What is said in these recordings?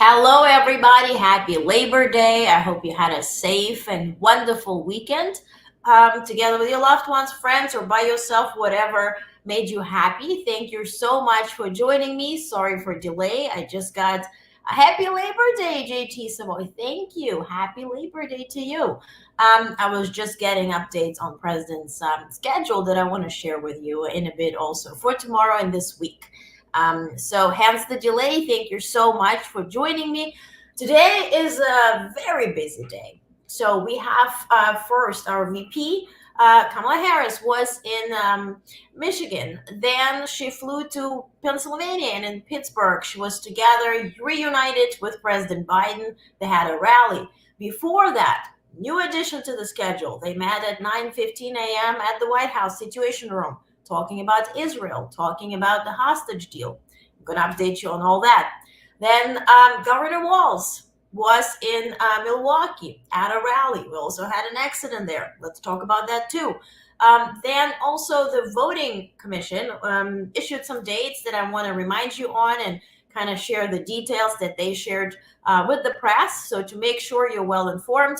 Hello, everybody. Happy Labor Day. I hope you had a safe and wonderful weekend together with your loved ones, friends, or by yourself, whatever made you happy. Thank you so much for joining me. Sorry for delay. I just got a happy Labor Day, JT Savoy. Thank you. Happy Labor Day to you. I was just getting updates on President's schedule that I want to share with you in a bit also for tomorrow and this week. So hence the delay. Thank you so much for joining me. Today is a very busy day. So we have first our VP, Kamala Harris, was in Michigan. Then she flew to Pennsylvania and in Pittsburgh. She was together, reunited with President Biden. They had a rally. Before that, new addition to the schedule. They met at 9:15 a.m. at the White House Situation Room, talking about Israel, talking about the hostage deal. I'm going to update you on all that. Then Governor Walz was in Milwaukee at a rally. We also had an accident there. Let's talk about that too. Then also the voting commission issued some dates that I want to remind you on and kind of share the details that they shared with the press. So to make sure you're well informed.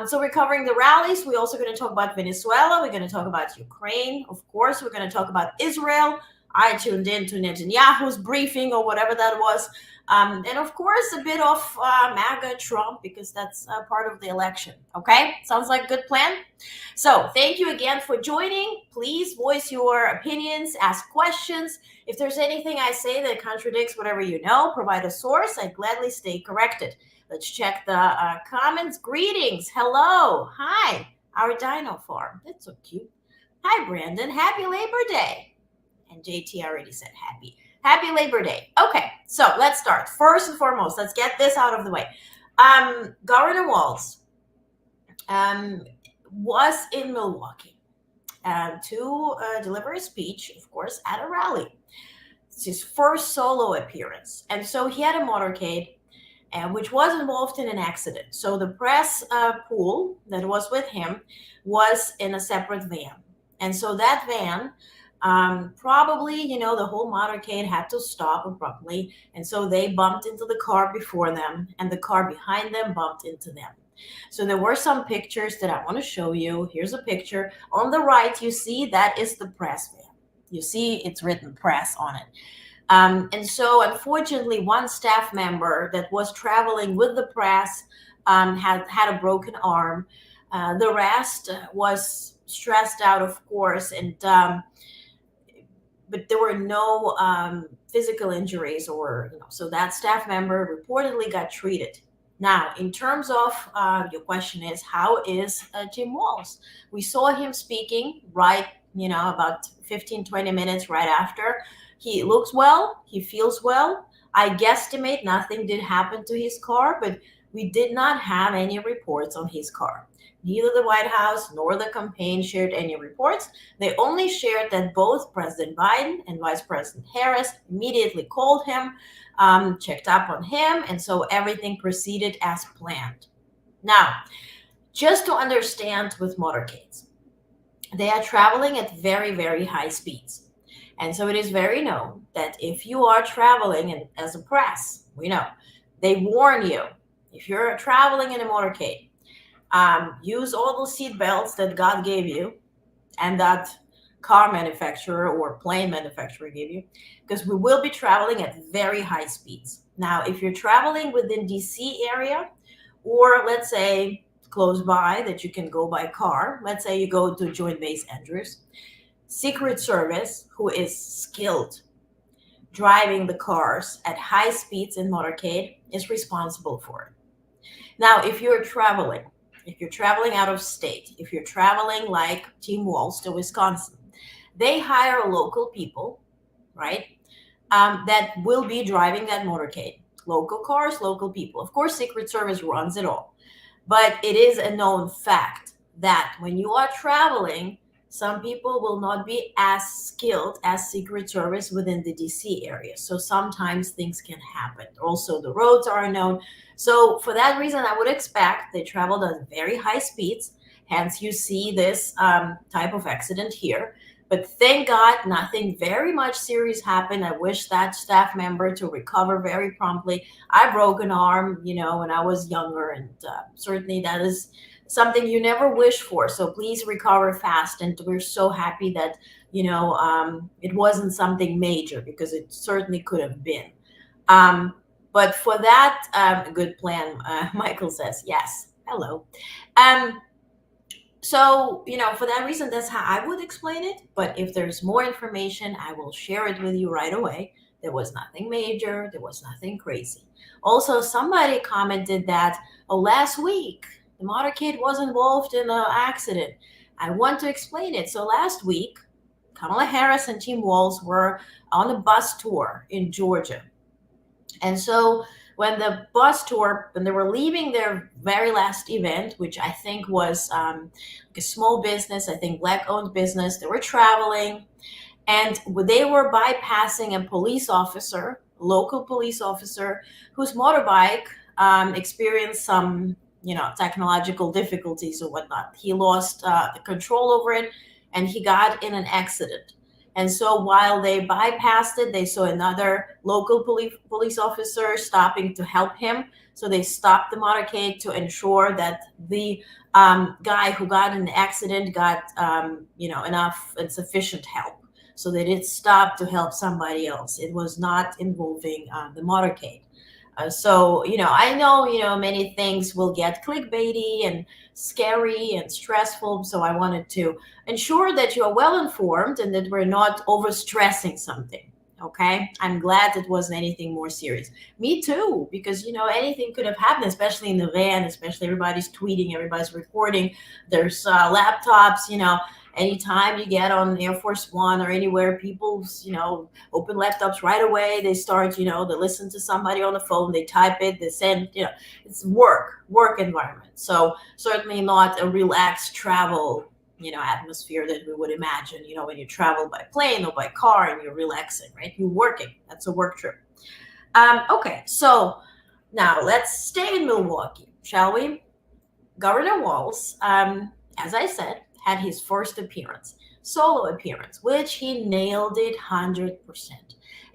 So we're covering the rallies. We're also going to talk about Venezuela. We're going to talk about Ukraine. Of course, we're going to talk about Israel. I tuned in to Netanyahu's briefing or whatever that was. And of course, a bit of MAGA Trump because that's part of the election. Okay? Sounds like a good plan? So thank you again for joining. Please voice your opinions, ask questions. If there's anything I say that contradicts whatever you know, provide a source. I'd gladly stay corrected. Let's check the comments. Greetings. Hello. Hi. Our dino farm. That's so cute. Hi, Brandon. Happy Labor Day. And JT already said happy. Happy Labor Day. Okay, so let's start. First and foremost, let's get this out of the way. Governor Walz was in Milwaukee to deliver a speech, of course, at a rally. It's his first solo appearance. And so he had a motorcade, which was involved in an accident. So the press pool that was with him was in a separate van. And so that van, probably, the whole motorcade had to stop abruptly. And so they bumped into the car before them, and the car behind them bumped into them. So there were some pictures that I want to show you. Here's a picture. On the right, you see that is the press van. You see it's written press on it. And so, unfortunately, one staff member that was traveling with the press had a broken arm. The rest was stressed out, of course, and but there were no physical injuries, or so that staff member reportedly got treated. Now, in terms of your question is, how is Jim Walz? We saw him speaking right, about 15, 20 minutes right after. He looks well. He feels well. I guesstimate nothing did happen to his car, but we did not have any reports on his car. Neither the White House nor the campaign shared any reports. They only shared that both President Biden and Vice President Harris immediately called him, checked up on him, and so everything proceeded as planned. Now, just to understand with motorcades, they are traveling at very, very high speeds. And so it is very known that if you are traveling, and as a press, we know, they warn you, if you're traveling in a motorcade, use all those seat belts that God gave you and that car manufacturer or plane manufacturer give you, because we will be traveling at very high speeds. Now, if you're traveling within DC area, or let's say close by that you can go by car, let's say you go to Joint Base Andrews, Secret Service, who is skilled driving the cars at high speeds in motorcade, is responsible for it. Now, if you're traveling out of state, if you're traveling like Team Walls to Wisconsin, they hire local people, right? That will be driving that motorcade. Local cars, local people. Of course, Secret Service runs it all. But it is a known fact that when you are traveling, some people will not be as skilled as Secret Service within the DC area. So sometimes things can happen. Also, the roads are unknown. So for that reason, I would expect they traveled at very high speeds. Hence, you see this type of accident here. But thank God, nothing very much serious happened. I wish that staff member to recover very promptly. I broke an arm, when I was younger, and certainly that is something you never wish for. So please recover fast. And we're so happy that it wasn't something major, because it certainly could have been. But for that, good plan. Michael says yes. Hello. Um, so, for that reason, that's how I would explain it. But if there's more information, I will share it with you right away. There was nothing major, there was nothing crazy. Also, somebody commented that, oh, last week the motorcade was involved in an accident. I want to explain it. So last week, Kamala Harris and Team Walls were on a bus tour in Georgia. And so when they were leaving their very last event, which I think was like a small business, I think black-owned business, they were traveling, and they were bypassing a police officer, local police officer, whose motorbike experienced some, technological difficulties or whatnot. He lost the control over it, and he got in an accident. And so while they bypassed it, they saw another local police officer stopping to help him. So they stopped the motorcade to ensure that the guy who got in the accident got, enough and sufficient help. So they did stop to help somebody else. It was not involving the motorcade. So, I know, many things will get clickbaity and scary and stressful. So I wanted to ensure that you are well informed and that we're not overstressing something. Okay. I'm glad it wasn't anything more serious. Me too, because, anything could have happened, especially in the van, especially everybody's tweeting, everybody's recording. There's laptops, anytime you get on Air Force One or anywhere, people, open laptops right away. They start, they listen to somebody on the phone, they type it, they send, it's work environment. So certainly not a relaxed travel, atmosphere that we would imagine, when you travel by plane or by car and you're relaxing, right? You're working. That's a work trip. Okay, so now let's stay in Milwaukee, shall we? Governor Walz, as I said, had his first appearance, solo appearance, which he nailed it 100%.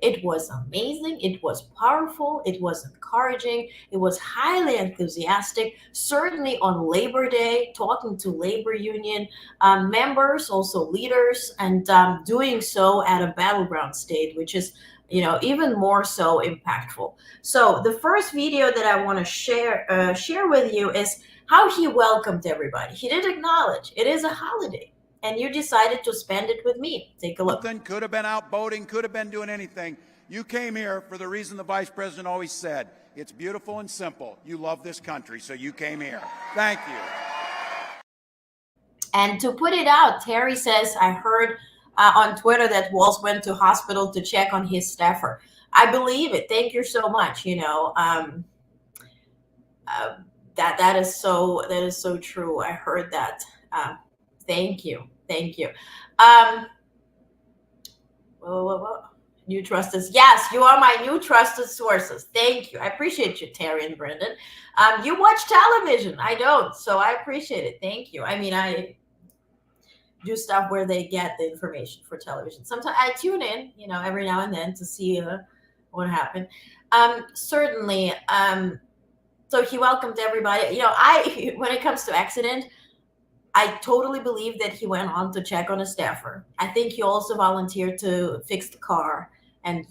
It was amazing. It was powerful. It was encouraging. It was highly enthusiastic. Certainly on Labor Day, talking to labor union members, also leaders, and doing so at a battleground state, which is even more so impactful. So the first video that I want to share with you is how he welcomed everybody. He did acknowledge it is a holiday, and you decided to spend it with me. Take a look. Could have been out boating, could have been doing anything. You came here for the reason the vice president always said. It's beautiful and simple. You love this country, so you came here. Thank you. And to put it out, Terry says, I heard on Twitter that Walz went to hospital to check on his staffer. I believe it. Thank you so much. That is so true. I heard that. Thank you. Whoa. New trusted. Yes, you are my new trusted sources. Thank you. I appreciate you, Terry and Brendan. You watch television. I don't, so I appreciate it. Thank you. I mean, I do stuff where they get the information for television. Sometimes I tune in, every now and then to see what happened. Certainly. So he welcomed everybody. When it comes to accident, I totally believe that he went on to check on a staffer. I think he also volunteered to fix the car and,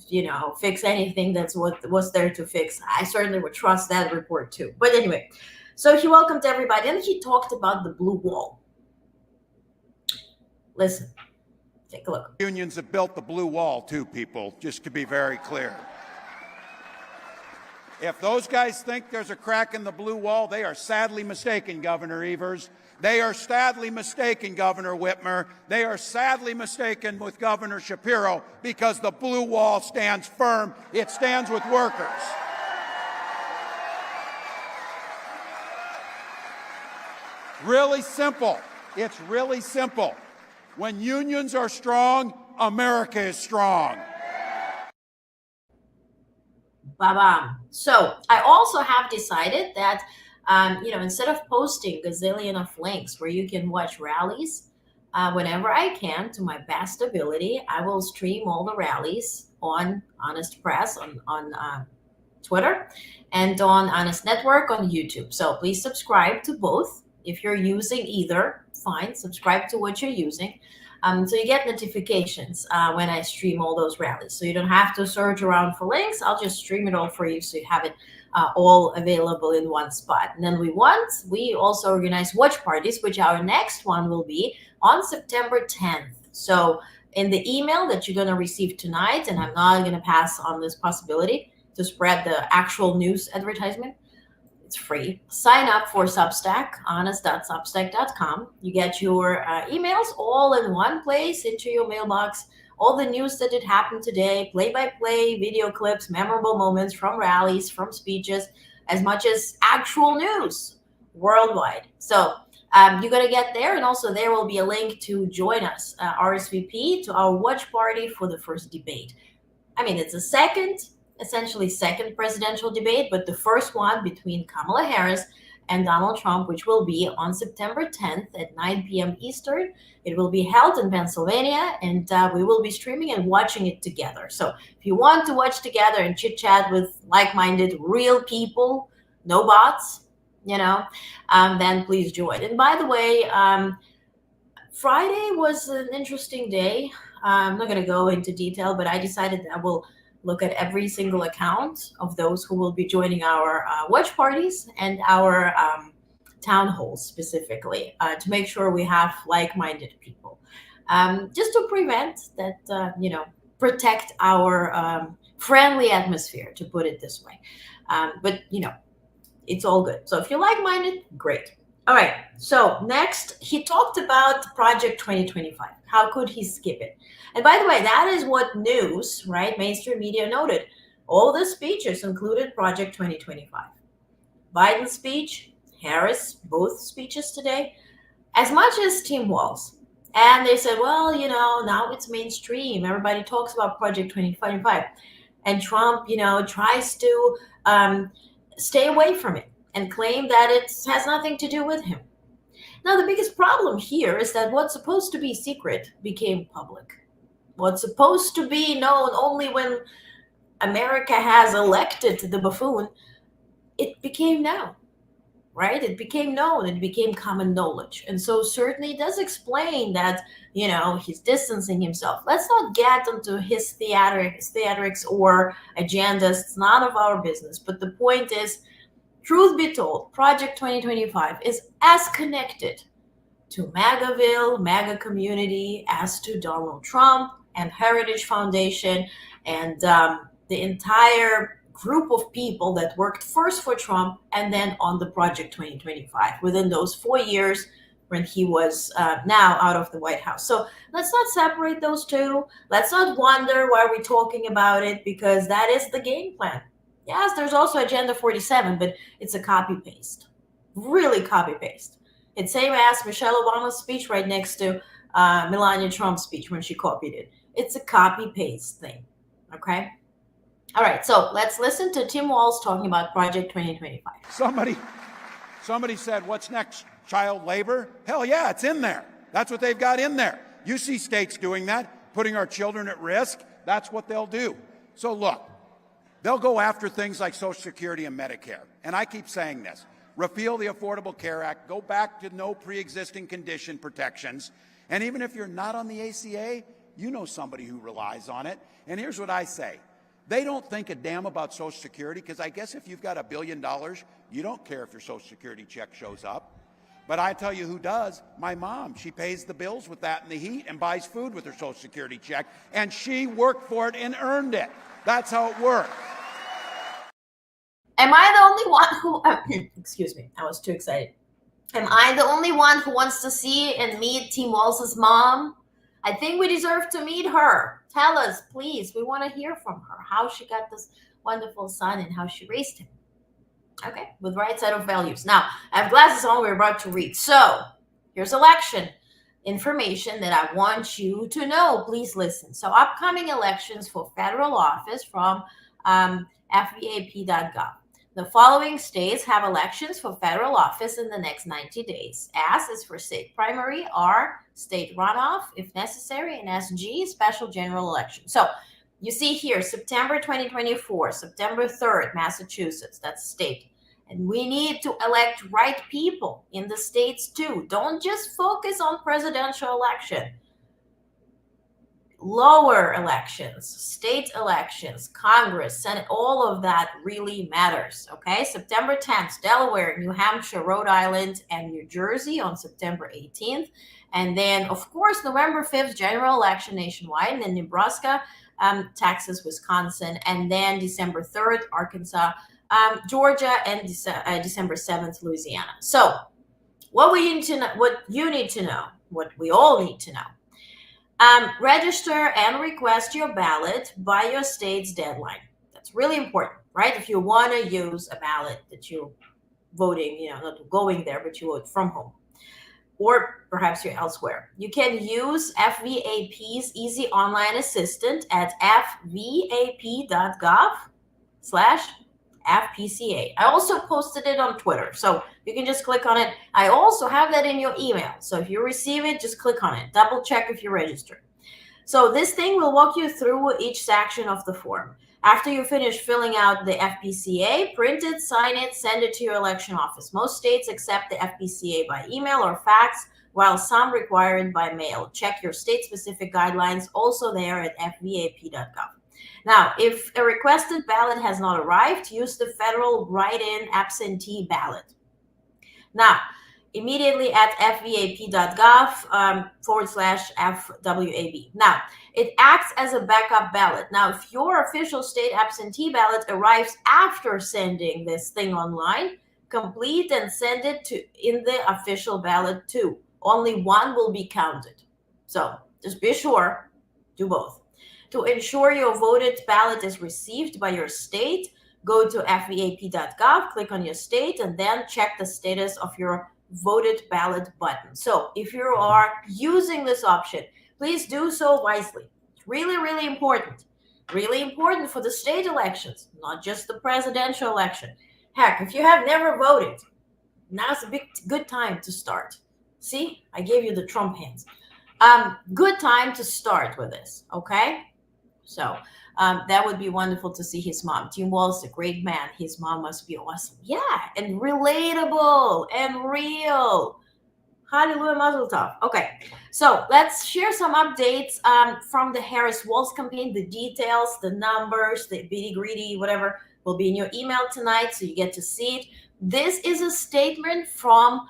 fix anything that's what was there to fix. I certainly would trust that report too. But anyway, so he welcomed everybody and he talked about the blue wall. Listen, take a look. Unions have built the blue wall too, people, just to be very clear. If those guys think there's a crack in the blue wall, they are sadly mistaken, Governor Evers. They are sadly mistaken, Governor Whitmer. They are sadly mistaken with Governor Shapiro, because the blue wall stands firm. It stands with workers. Really simple. It's really simple. When unions are strong, America is strong. Ba-bam. So I also have decided that, instead of posting a gazillion of links where you can watch rallies, whenever I can, to my best ability, I will stream all the rallies on Onest Press on Twitter and on Onest Network on YouTube. So please subscribe to both. If you're using either, fine, subscribe to what you're using. So you get notifications when I stream all those rallies. So you don't have to search around for links. I'll just stream it all for you so you have it all available in one spot. And then we also organize watch parties, which our next one will be on September 10th. So in the email that you're going to receive tonight, and I'm not going to pass on this possibility to spread the actual news advertisement, it's free. Sign up for Substack, onest.substack.com. You get your emails all in one place into your mailbox. All the news that did happen today, play-by-play, video clips, memorable moments from rallies, from speeches, as much as actual news worldwide. So you're going to get there. And also there will be a link to join us, RSVP, to our watch party for the first debate. I mean, it's essentially second presidential debate, but the first one between Kamala Harris and Donald Trump, which will be on September 10th at 9 p.m. Eastern. It will be held in Pennsylvania, and we will be streaming and watching it together. So if you want to watch together and chit-chat with like-minded, real people, no bots, then please join. And by the way, Friday was an interesting day. I'm not going to go into detail, but I decided that I will look at every single account of those who will be joining our watch parties and our town halls specifically to make sure we have like-minded people, just to prevent that, protect our friendly atmosphere, to put it this way. But, it's all good. So if you're like-minded, great. All right. So next, he talked about Project 2025. How could he skip it? And by the way, that is what news, right? Mainstream media noted. All the speeches included Project 2025. Biden's speech, Harris, both speeches today, as much as Tim Walz. And they said, well, now it's mainstream. Everybody talks about Project 2025. And Trump, tries to stay away from it and claim that it has nothing to do with him. Now, the biggest problem here is that what's supposed to be secret became public. What's supposed to be known only when America has elected the buffoon, it became known, right? It became known. It became common knowledge. And so certainly it does explain that, he's distancing himself. Let's not get into his theatrics or agendas. It's none of our business. But the point is, truth be told, Project 2025 is as connected to MAGAville, MAGA community, as to Donald Trump and Heritage Foundation and the entire group of people that worked first for Trump and then on the Project 2025 within those 4 years when he was now out of the White House. So let's not separate those two. Let's not wonder why we're talking about it, because that is the game plan. Yes, there's also Agenda 47, but it's a copy-paste. Really copy-paste. It's same as Michelle Obama's speech right next to Melania Trump's speech when she copied it. It's a copy-paste thing, okay? All right, so let's listen to Tim Walz talking about Project 2025. Somebody said, what's next, child labor? Hell yeah, it's in there. That's what they've got in there. You see states doing that, putting our children at risk. That's what they'll do. So look, they'll go after things like Social Security and Medicare. And I keep saying this. repeal the Affordable Care Act, go back to no pre-existing condition protections. And even if you're not on the ACA, you know somebody who relies on it. And here's what I say. They don't think a damn about Social Security, because I guess if you've got $1 billion, you don't care if your Social Security check shows up. But I tell you who does. My mom. She pays the bills with that in the heat and buys food with her Social Security check. And she worked for it and earned it. That's how it works. Am I the only one who, excuse me, I was too excited. Am I the only one who wants to see and meet Tim Walz's mom? I think we deserve to meet her. Tell us, please. We want to hear from her, how she got this wonderful son and how she raised him. Okay, with the right set of values. Now, I have glasses on. We're about to read. So, here's election information that I want you to know. Please listen. So, upcoming elections for federal office from fvap.gov. The following states have elections for federal office in the next 90 days. S is for state primary, R, state runoff, if necessary, and SG, special general election. So you see here, September 2024, September 3rd, Massachusetts, that's state. And we need to elect right people in the states too. Don't just focus on presidential election. Lower elections, state elections, Congress, Senate, all of that really matters. Okay, September 10th, Delaware, New Hampshire, Rhode Island, and New Jersey on September 18th. And then, of course, November 5th, general election nationwide, and then Nebraska, Texas, Wisconsin, and then December 3rd, Arkansas, Georgia, and December 7th, Louisiana. So what we need to know, what you need to know, what we all need to know. Register and request your ballot by your state's deadline. That's really important, right? If you want to use a ballot that you're voting, not going there, but you vote from home, or perhaps you're elsewhere. You can use FVAP's Easy Online Assistant at fvap.gov/FPCA. I also posted it on Twitter, so you can just click on it. I also have that in your email, so if you receive it, just click on it. Double check if you're registered. So this thing will walk you through each section of the form. After you finish filling out the FPCA, print it, sign it, send it to your election office. Most states accept the FPCA by email or fax, while some require it by mail. Check your state-specific guidelines, also there at fvap.gov. Now, if a requested ballot has not arrived, use the federal write-in absentee ballot. Now, immediately at fvap.gov/FWAB. Now, it acts as a backup ballot. Now, if your official state absentee ballot arrives after sending this thing online, complete and send it in the official ballot too. Only one will be counted. So just be sure, do both. To ensure your voted ballot is received by your state, go to fvap.gov, click on your state, and then check the status of your voted ballot button. So if you are using this option, please do so wisely. It's really, really important. Really important for the state elections, not just the presidential election. Heck, if you have never voted, now's a good time to start. See, I gave you the Trump hands. Good time to start with this, okay? So that would be wonderful to see his mom. Tim Walz, a great man. His mom must be awesome. Yeah, and relatable and real. Hallelujah, mazel tov. Okay, so let's share some updates from the Harris-Walz campaign. The details, the numbers, the bitty-gritty, whatever, will be in your email tonight, so you get to see it. This is a statement from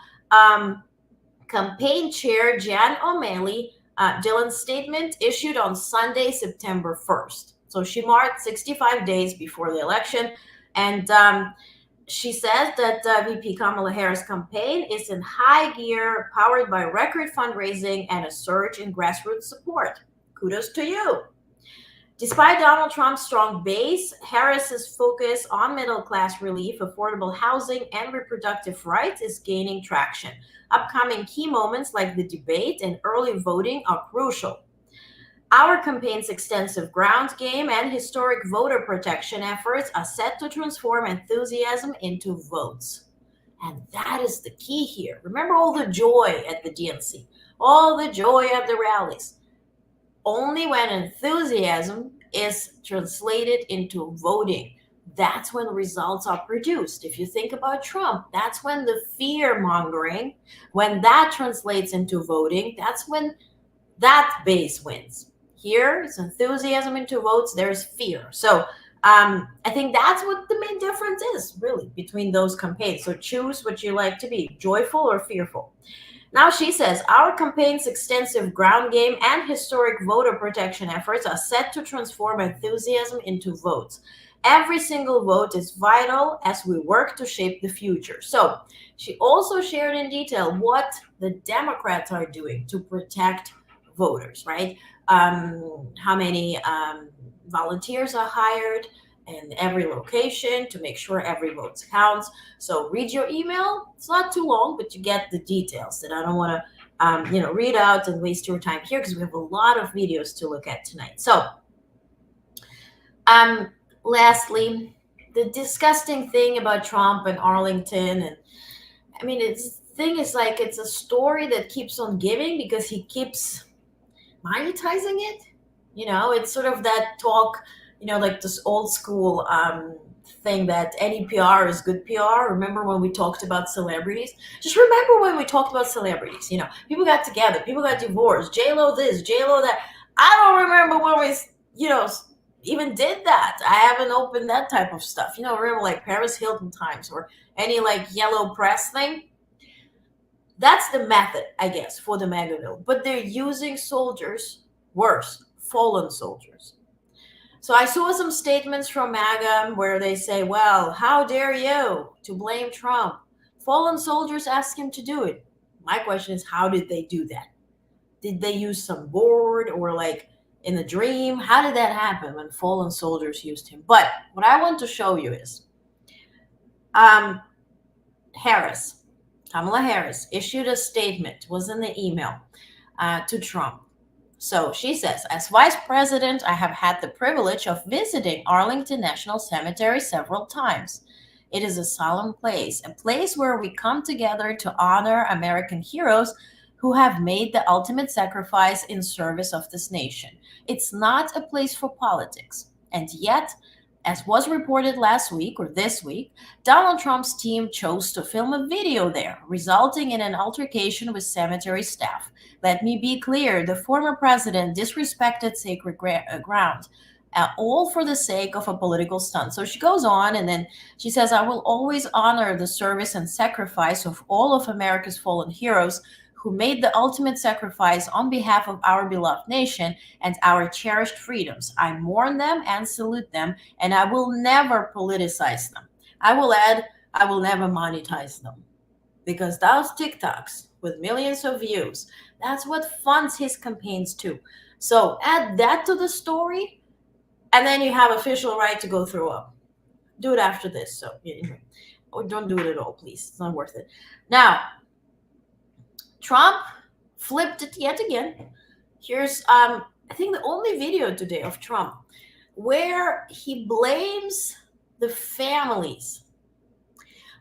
campaign chair Jan O'Malley. Dylan's statement issued on Sunday, September 1st. So she marked 65 days before the election. And she says that VP Kamala Harris' campaign is in high gear, powered by record fundraising and a surge in grassroots support. Kudos to you. Despite Donald Trump's strong base, Harris's focus on middle-class relief, affordable housing, and reproductive rights is gaining traction. Upcoming key moments like the debate and early voting are crucial. Our campaign's extensive ground game and historic voter protection efforts are set to transform enthusiasm into votes. And that is the key here. Remember all the joy at the DNC, all the joy at the rallies. Only when enthusiasm is translated into voting that's when results are produced. If you think about Trump, that's when the fear mongering, when that translates into voting, that's when that base wins. Here, it's enthusiasm into votes, there's fear. So I think that's what the main difference is, really, between those campaigns. So choose what you like to be, joyful or fearful. Now she says, our campaign's extensive ground game and historic voter protection efforts are set to transform enthusiasm into votes. Every single vote is vital as we work to shape the future. So she also shared in detail what the Democrats are doing to protect voters, right? How many volunteers are hired in every location to make sure every vote counts. So read your email. It's not too long, but you get the details that I don't want to read out and waste your time here because we have a lot of videos to look at tonight. So lastly, the disgusting thing about Trump and Arlington, and I mean, it's thing is like it's a story that keeps on giving because he keeps monetizing it. It's sort of that talk, like this old school thing that any PR is good PR. Remember when we talked about celebrities? Just remember when we talked about celebrities. People got together, people got divorced. J Lo this, J Lo that. I don't remember when we, even did that. I haven't opened that type of stuff. Remember like Paris Hilton times or any like yellow press thing. That's the method, I guess, for the mega bill. But they're using soldiers, worse, fallen soldiers. So I saw some statements from MAGA where they say, well, how dare you to blame Trump? Fallen soldiers asked him to do it. My question is, how did they do that? Did they use some board or like in a dream? How did that happen when fallen soldiers used him? But what I want to show you is Kamala Harris issued a statement, was in the email to Trump. So she says, as vice president, I have had the privilege of visiting Arlington National Cemetery several times. It is a solemn place, a place where we come together to honor American heroes who have made the ultimate sacrifice in service of this nation. It's not a place for politics. And yet, as was reported last week or this week, Donald Trump's team chose to film a video there, resulting in an altercation with cemetery staff. Let me be clear, the former president disrespected sacred ground, all for the sake of a political stunt. So she goes on and then she says, I will always honor the service and sacrifice of all of America's fallen heroes who made the ultimate sacrifice on behalf of our beloved nation and our cherished freedoms. I mourn them and salute them, and I will never politicize them. I will add, I will never monetize them. Because those TikToks with millions of views, that's what funds his campaigns too. So add that to the story, and then you have official right to go throw up. Do it after this. So, or don't do it at all, please. It's not worth it. Now, Trump flipped it yet again. Here's, I think, the only video today of Trump where he blames the families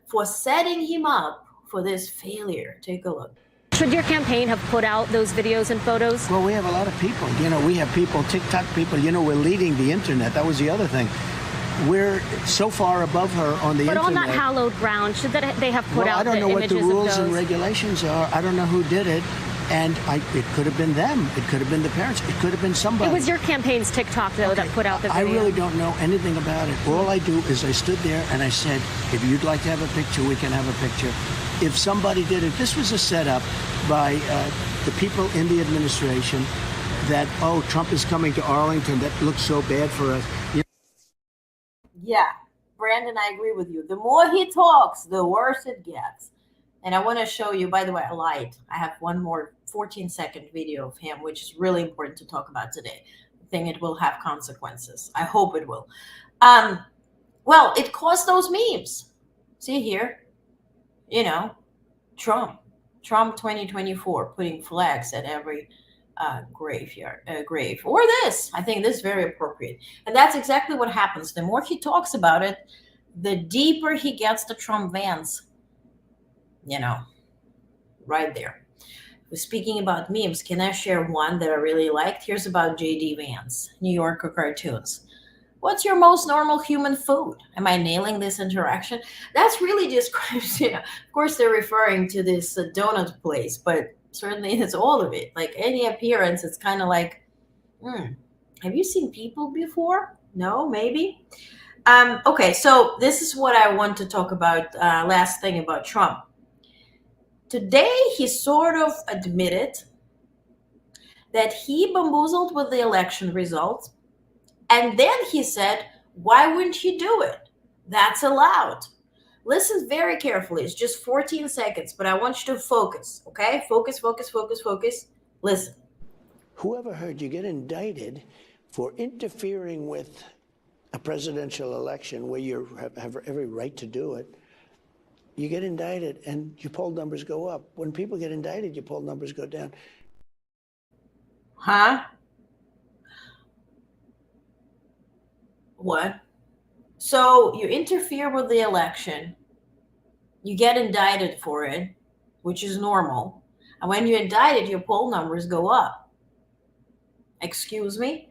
for setting him up for this failure. Take a look. Should your campaign have put out those videos and photos? Well, we have a lot of people. We have people, TikTok people. We're leading the internet. That was the other thing. We're so far above her on the internet. But on that hallowed ground, should they have put out the images of those? I don't know what the rules and regulations are. I don't know who did it. And it could have been them. It could have been the parents. It could have been somebody. It was your campaign's TikTok, though, that put out the video. I really don't know anything about it. All I do is I stood there and I said, if you'd like to have a picture, we can have a picture. If somebody did it, this was a setup by the people in the administration that, Trump is coming to Arlington. That looks so bad for us. Yeah, Brandon, I agree with you. The more he talks, the worse it gets. And I want to show you, by the way, I lied. I have one more 14-second video of him, which is really important to talk about today. I think it will have consequences. I hope it will. Well, it caused those memes. See here, Trump 2024, putting flags at every grave. Or this. I think this is very appropriate. And that's exactly what happens. The more he talks about it, the deeper he gets the Trump vans. Right there. Speaking about memes, can I share one that I really liked? Here's about J.D. Vance, New Yorker cartoons. What's your most normal human food? Am I nailing this interaction? That's really describes, of course, they're referring to this donut place, but certainly it's all of it. Like any appearance, it's kind of like, hmm, have you seen people before? No, maybe. Okay, so this is what I want to talk about. Last thing about Trump. Today, he sort of admitted that he bamboozled with the election results. And then he said, why wouldn't you do it? That's allowed. Listen very carefully. It's just 14 seconds, but I want you to focus, okay? Focus, focus, focus, focus. Listen. Whoever heard you get indicted for interfering with a presidential election where you have every right to do it? You get indicted and your poll numbers go up. When people get indicted, your poll numbers go down. Huh? What? So you interfere with the election, you get indicted for it, which is normal. And when you're indicted, your poll numbers go up. Excuse me?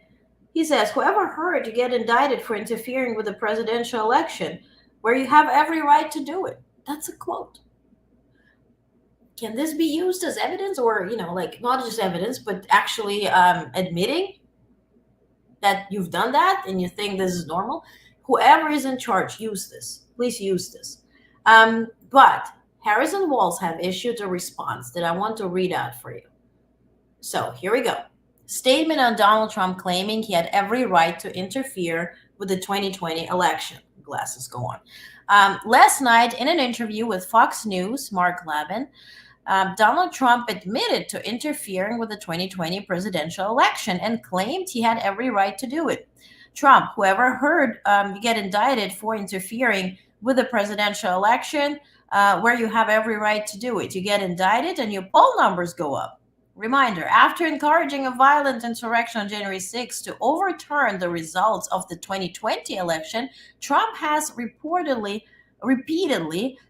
He says, whoever heard you get indicted for interfering with the presidential election where you have every right to do it? That's a quote. Can this be used as evidence, or, like not just evidence, but actually admitting that you've done that and you think this is normal? Whoever is in charge, use this. Please use this. But Harris and Walz have issued a response that I want to read out for you. So here we go. Statement on Donald Trump claiming he had every right to interfere with the 2020 election. Glasses go on. Last night, in an interview with Fox News, Mark Levin, Donald Trump admitted to interfering with the 2020 presidential election and claimed he had every right to do it. Trump, whoever heard you get indicted for interfering with the presidential election where you have every right to do it. You get indicted and your poll numbers go up. Reminder, after encouraging a violent insurrection on January 6th to overturn the results of the 2020 election, Trump has repeatedly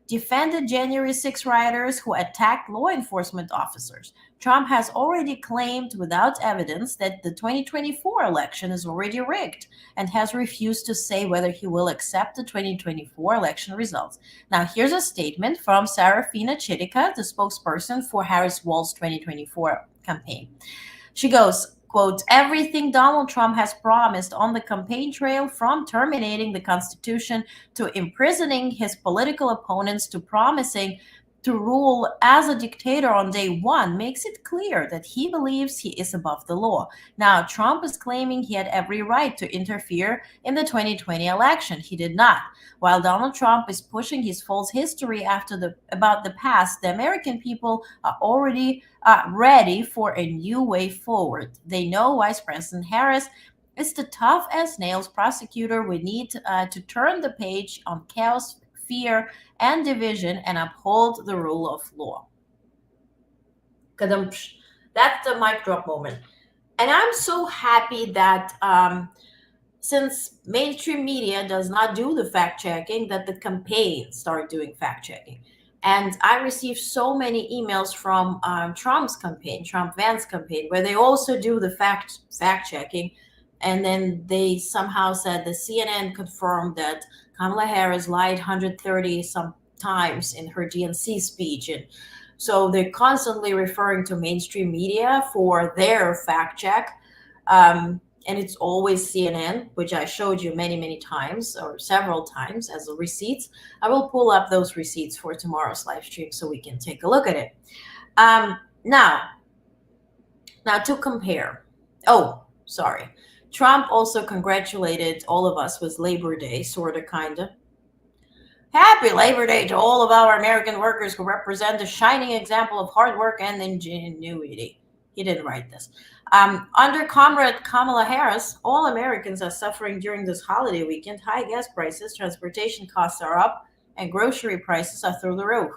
defended January 6 rioters who attacked law enforcement officers. Trump has already claimed without evidence that the 2024 election is already rigged and has refused to say whether he will accept the 2024 election results. Now, here's a statement from Sarafina Chitika, the spokesperson for Harris-Walz 2024 campaign. She goes, quote, everything Donald Trump has promised on the campaign trail, from terminating the Constitution to imprisoning his political opponents to promising to rule as a dictator on day one, makes it clear that he believes he is above the law. Now, Trump is claiming he had every right to interfere in the 2020 election. He did not. While Donald Trump is pushing his false history about the past, the American people are already ready for a new way forward. They know Vice President Harris is the tough as nails prosecutor we need to turn the page on chaos, fear, and division and uphold the rule of law. That's the mic drop moment. And I'm so happy that since mainstream media does not do the fact checking, that the campaign started doing fact checking. And I received so many emails from Trump's campaign, Trump Vance campaign, where they also do the fact checking. And then they somehow said the CNN confirmed that Kamala Harris lied 130 some times in her DNC speech. And so they're constantly referring to mainstream media for their fact check. And it's always CNN, which I showed you many, many times, or several times, as the receipts. I will pull up those receipts for tomorrow's live stream so we can take a look at it. Now to compare. Oh, sorry. Trump also congratulated all of us with Labor Day, sort of, kind of. Happy Labor Day to all of our American workers who represent a shining example of hard work and ingenuity. He didn't write this. Under Comrade Kamala Harris, all Americans are suffering during this holiday weekend. High gas prices, transportation costs are up, and grocery prices are through the roof.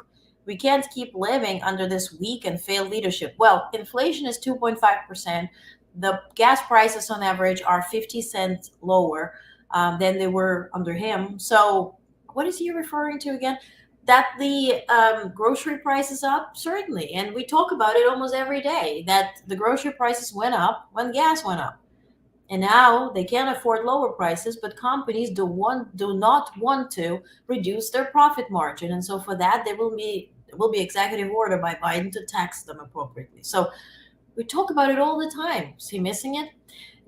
We can't keep living under this weak and failed leadership. Well, inflation is 2.5%. The gas prices on average are 50 cents lower than they were under him. So what is he referring to again? That the grocery prices up? Certainly. And we talk about it almost every day, that the grocery prices went up when gas went up. And now they can't afford lower prices, but companies do not want to reduce their profit margin. And so for that, there will be executive order by Biden to tax them appropriately. So we talk about it all the time. Is he missing it?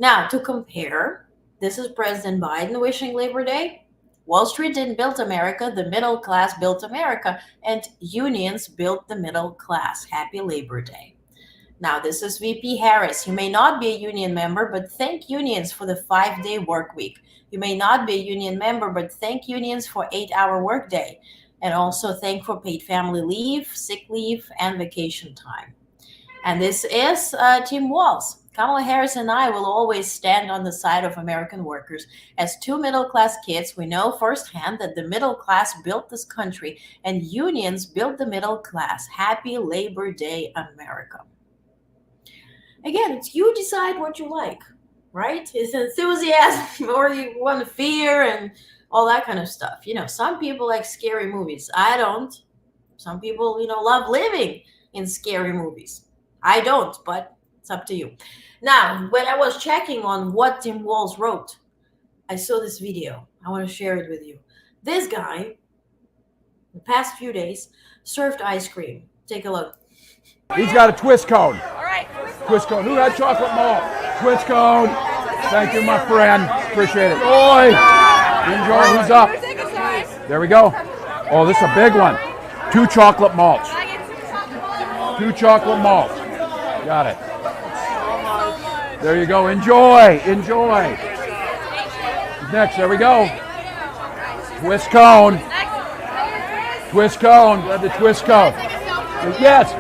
Now, to compare, this is President Biden wishing Labor Day. Wall Street didn't build America, the middle class built America, and unions built the middle class. Happy Labor Day. Now, this is VP Harris. You may not be a union member, but thank unions for the 5-day work week. You may not be a union member, but thank unions for 8-hour workday. And also thank for paid family leave, sick leave, and vacation time. And this is Tim Walz. Kamala Harris and I will always stand on the side of American workers. As two middle-class kids, we know firsthand that the middle class built this country and unions built the middle class. Happy Labor Day, America. Again, it's you decide what you like, right? It's enthusiasm or you want fear and all that kind of stuff. Some people like scary movies. I don't. Some people, love living in scary movies. I don't, but it's up to you. Now, when I was checking on what Tim Walz wrote, I saw this video. I want to share it with you. This guy, the past few days, served ice cream. Take a look. He's got a twist cone. All right. Twist cone. Who had chocolate malt? Twist cone. Thank you, my friend. Appreciate it. Enjoy. Enjoy. Who's up? There we go. Oh, this is a big one. 2 chocolate malts. 2 chocolate malts. Got it. There you go. Enjoy. Enjoy. Next. There we go. Twist cone. Twist cone. Grab the twist cone. Yes.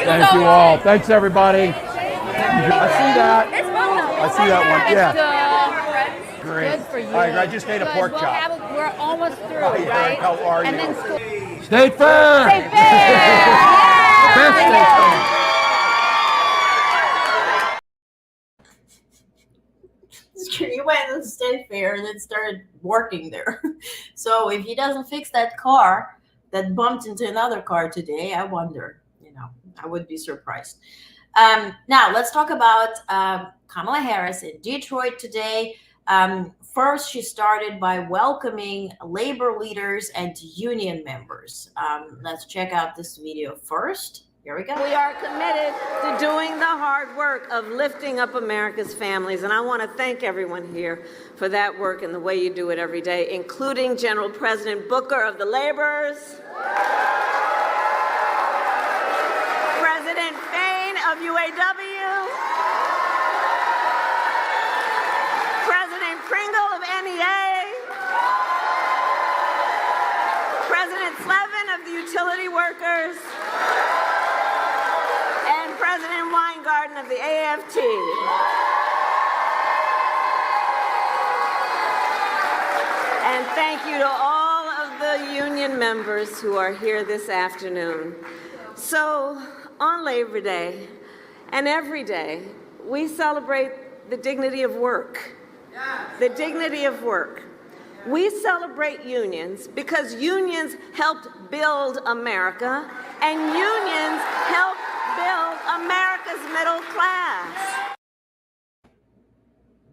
Thank you all. Thanks, everybody. I see that. I see that one. Yeah. Great. Good for you. All right, I just ate a pork chop. We're almost through, Right? How are you? And then school. State Fair. State Fair. Best State Fair. He went to the state fair and then started working there. So if he doesn't fix that car that bumped into another car today, I wonder, I would be surprised. Now let's talk about Kamala Harris in Detroit today. First, she started by welcoming labor leaders and union members. Let's check out this video first. Here we go. We are committed to doing the hard work of lifting up America's families, and I want to thank everyone here for that work and the way you do it every day, including General President Booker of the Laborers, President Fain of UAW, President Pringle of NEA, President Slevin of the Utility Workers, and President Weingarten of the AFT. And thank you to all of the union members who are here this afternoon. So, on Labor Day and every day, we celebrate the dignity of work. The dignity of work. We celebrate unions because unions helped build America, and unions helped build America's middle class.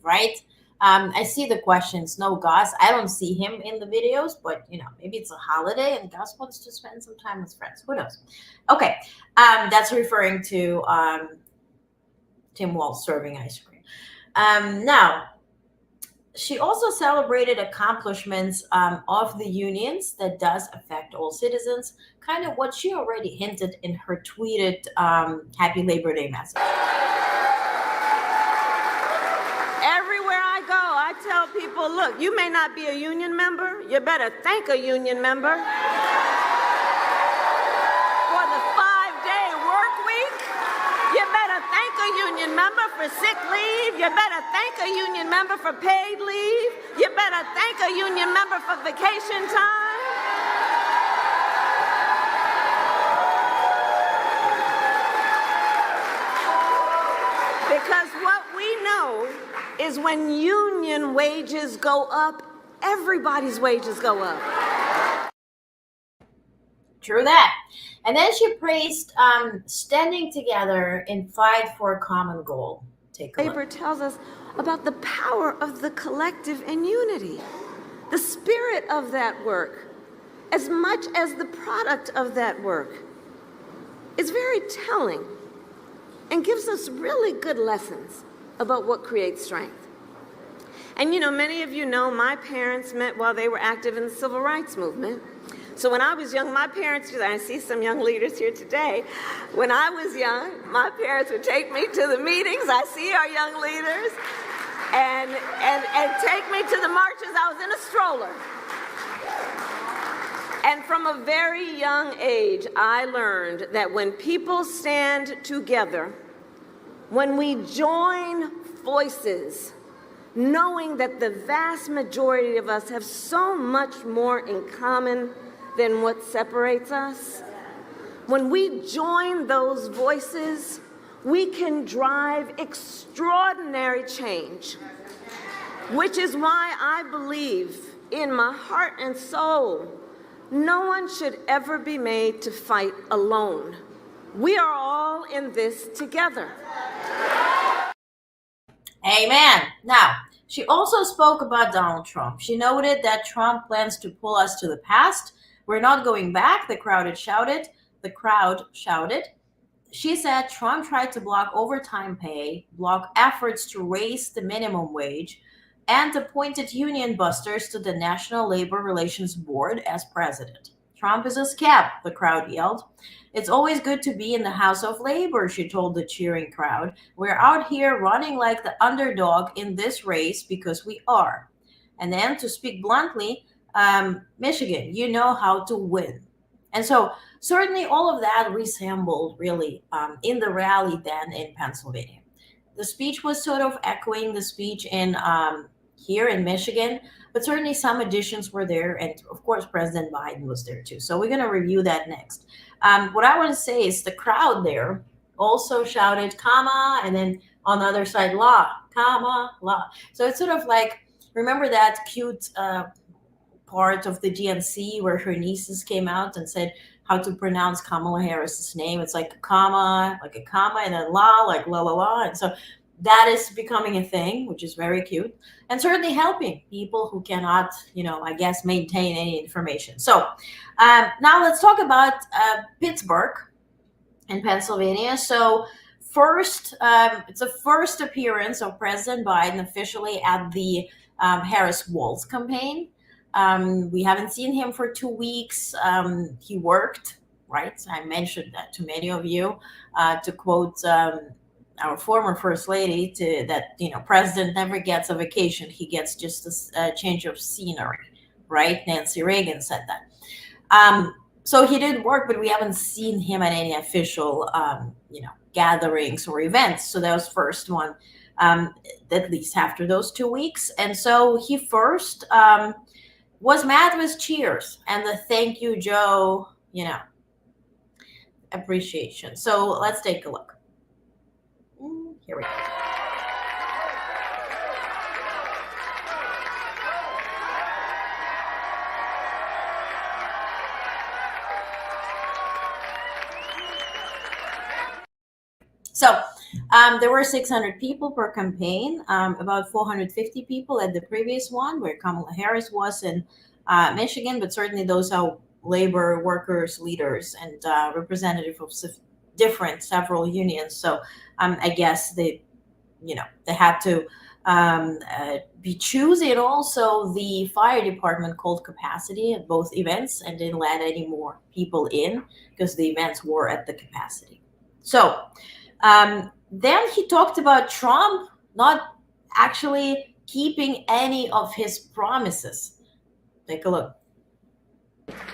Right? I see the questions. No, Gus, I don't see him in the videos, but maybe it's a holiday and Gus wants to spend some time with friends. Who knows? Okay, that's referring to Tim Walz serving ice cream. Now, she also celebrated accomplishments of the unions that does affect all citizens, kind of what she already hinted in her tweeted Happy Labor Day message. Everywhere I go, I tell people, look, you may not be a union member, you better thank a union member for the 5-day work week. You better thank a union member for sick leave. You better thank a union member for paid leave. You better thank a union member for vacation time. Because what we know is when union wages go up, everybody's wages go up. True that. And then she praised standing together in fight for a common goal. Take a look. Labor tells us about the power of the collective and unity, the spirit of that work, as much as the product of that work, is very telling and gives us really good lessons about what creates strength. And you know, many of you know my parents met while they were active in the civil rights movement. So when I was young, my parents, I see some young leaders here today. When I was young, my parents would take me to the meetings. I see our young leaders. And take me to the marches. I was in a stroller. And from a very young age, I learned that when people stand together, when we join voices, knowing that the vast majority of us have so much more in common than what separates us, when we join those voices, we can drive extraordinary change, which is why I believe in my heart and soul, no one should ever be made to fight alone. We are all in this together. Amen. Now, she also spoke about Donald Trump. She noted that Trump plans to pull us to the past. We're not going back, the crowd shouted. She said Trump tried to block overtime pay, block efforts to raise the minimum wage, and appointed union busters to the National Labor Relations Board as president. Trump is a scab, the crowd yelled. It's always good to be in the House of Labor, she told the cheering crowd. We're out here running like the underdog in this race because we are. And then, to speak bluntly, Michigan, you know how to win. And so, certainly all of that resembled really in the rally then in Pennsylvania. The speech was sort of echoing the speech in here in Michigan, but certainly some additions were there. And of course, President Biden was there too. So we're going to review that next. What I want to say is the crowd there also shouted, comma, and then on the other side, la, comma, la. So it's sort of like, remember that cute part of the GNC where her nieces came out and said how to pronounce Kamala Harris's name? It's like a comma, and then la, like la, la, la. And so that is becoming a thing, which is very cute, and certainly helping people who cannot, I guess, maintain any information. So now let's talk about Pittsburgh in Pennsylvania. So first, it's the first appearance of President Biden officially at the Harris-Walz campaign. We haven't seen him for 2 weeks. He worked, right? I mentioned that to many of you, to quote our former first lady, that president never gets a vacation. He gets just a change of scenery, right? Nancy Reagan said that. So he did work, but we haven't seen him at any official, gatherings or events. So that was first one, at least after those 2 weeks. And so he first was met with cheers and the thank you, Joe, appreciation. So let's take a look. Here we go. So there were 600 people per campaign, about 450 people at the previous one where Kamala Harris was in Michigan, but certainly those are labor workers, leaders, and representatives of several unions. So I guess they had to be choosy, and also the fire department called capacity at both events and didn't let any more people in because the events were at the capacity. So then he talked about Trump not actually keeping any of his promises. Take a look.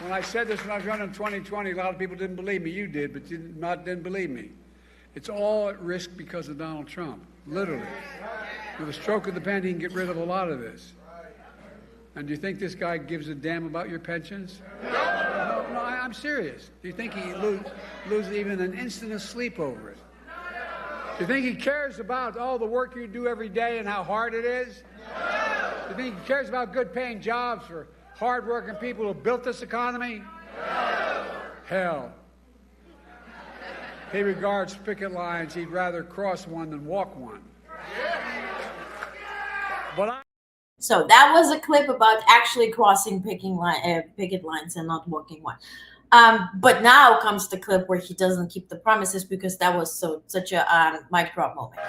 When I said this when I was running in 2020, a lot of people didn't believe me. You did, but didn't believe me. It's all at risk because of Donald Trump, literally. With a stroke of the pen, he can get rid of a lot of this. And do you think this guy gives a damn about your pensions? No, I'm serious. Do you think he loses even an instant of sleep over it? Do you think he cares about all the work you do every day and how hard it is? Do you think he cares about good-paying jobs for hard-working people who built this economy? hell. He regards picket lines. He'd rather cross one than walk one. But So that was a clip about actually crossing picket lines and not walking one. But now comes the clip where he doesn't keep the promises, because that was such a mic drop moment.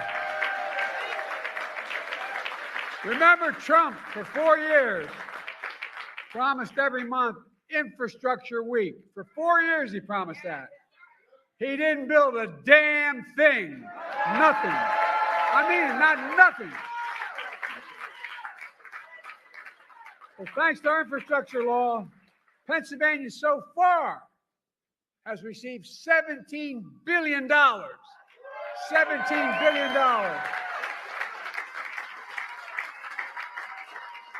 remember Trump for 4 years promised every month infrastructure week. For 4 years he promised that. He didn't build a damn thing. Nothing. I mean, not nothing. Well, thanks to our infrastructure law, Pennsylvania so far has received $17 billion. $17 billion.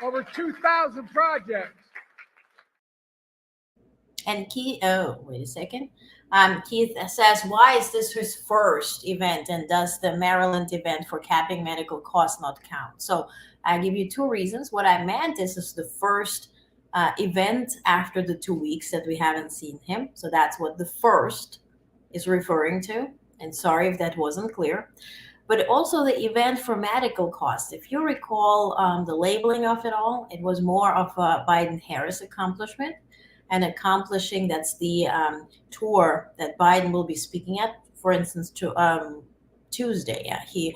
Over 2,000 projects. And Keith, oh, wait a second. Keith says, why is this his first event, and does the Maryland event for capping medical costs not count? So I give you two reasons. What I meant is this is the first event after the 2 weeks that we haven't seen him. So that's what the first is referring to. And sorry if that wasn't clear. But also the event for medical costs. If you recall the labeling of it all, it was more of a Biden-Harris accomplishment. And accomplishing, that's the tour that Biden will be speaking at, for instance, to Tuesday. Yeah, he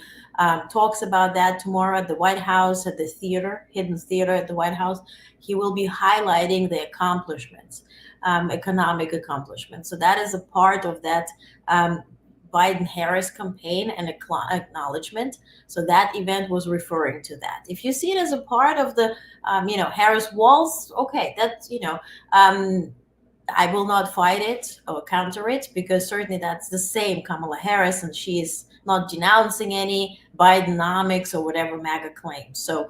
talks about that tomorrow at the White House, at the theater, hidden theater at the White House. He will be highlighting the accomplishments, economic accomplishments. So that is a part of that Biden-Harris campaign and acknowledgement. So that event was referring to that. If you see it as a part of the, Harris walls, okay, that's, I will not fight it or counter it, because certainly that's the same Kamala Harris, and she is not denouncing any Bidenomics or whatever MAGA claims. So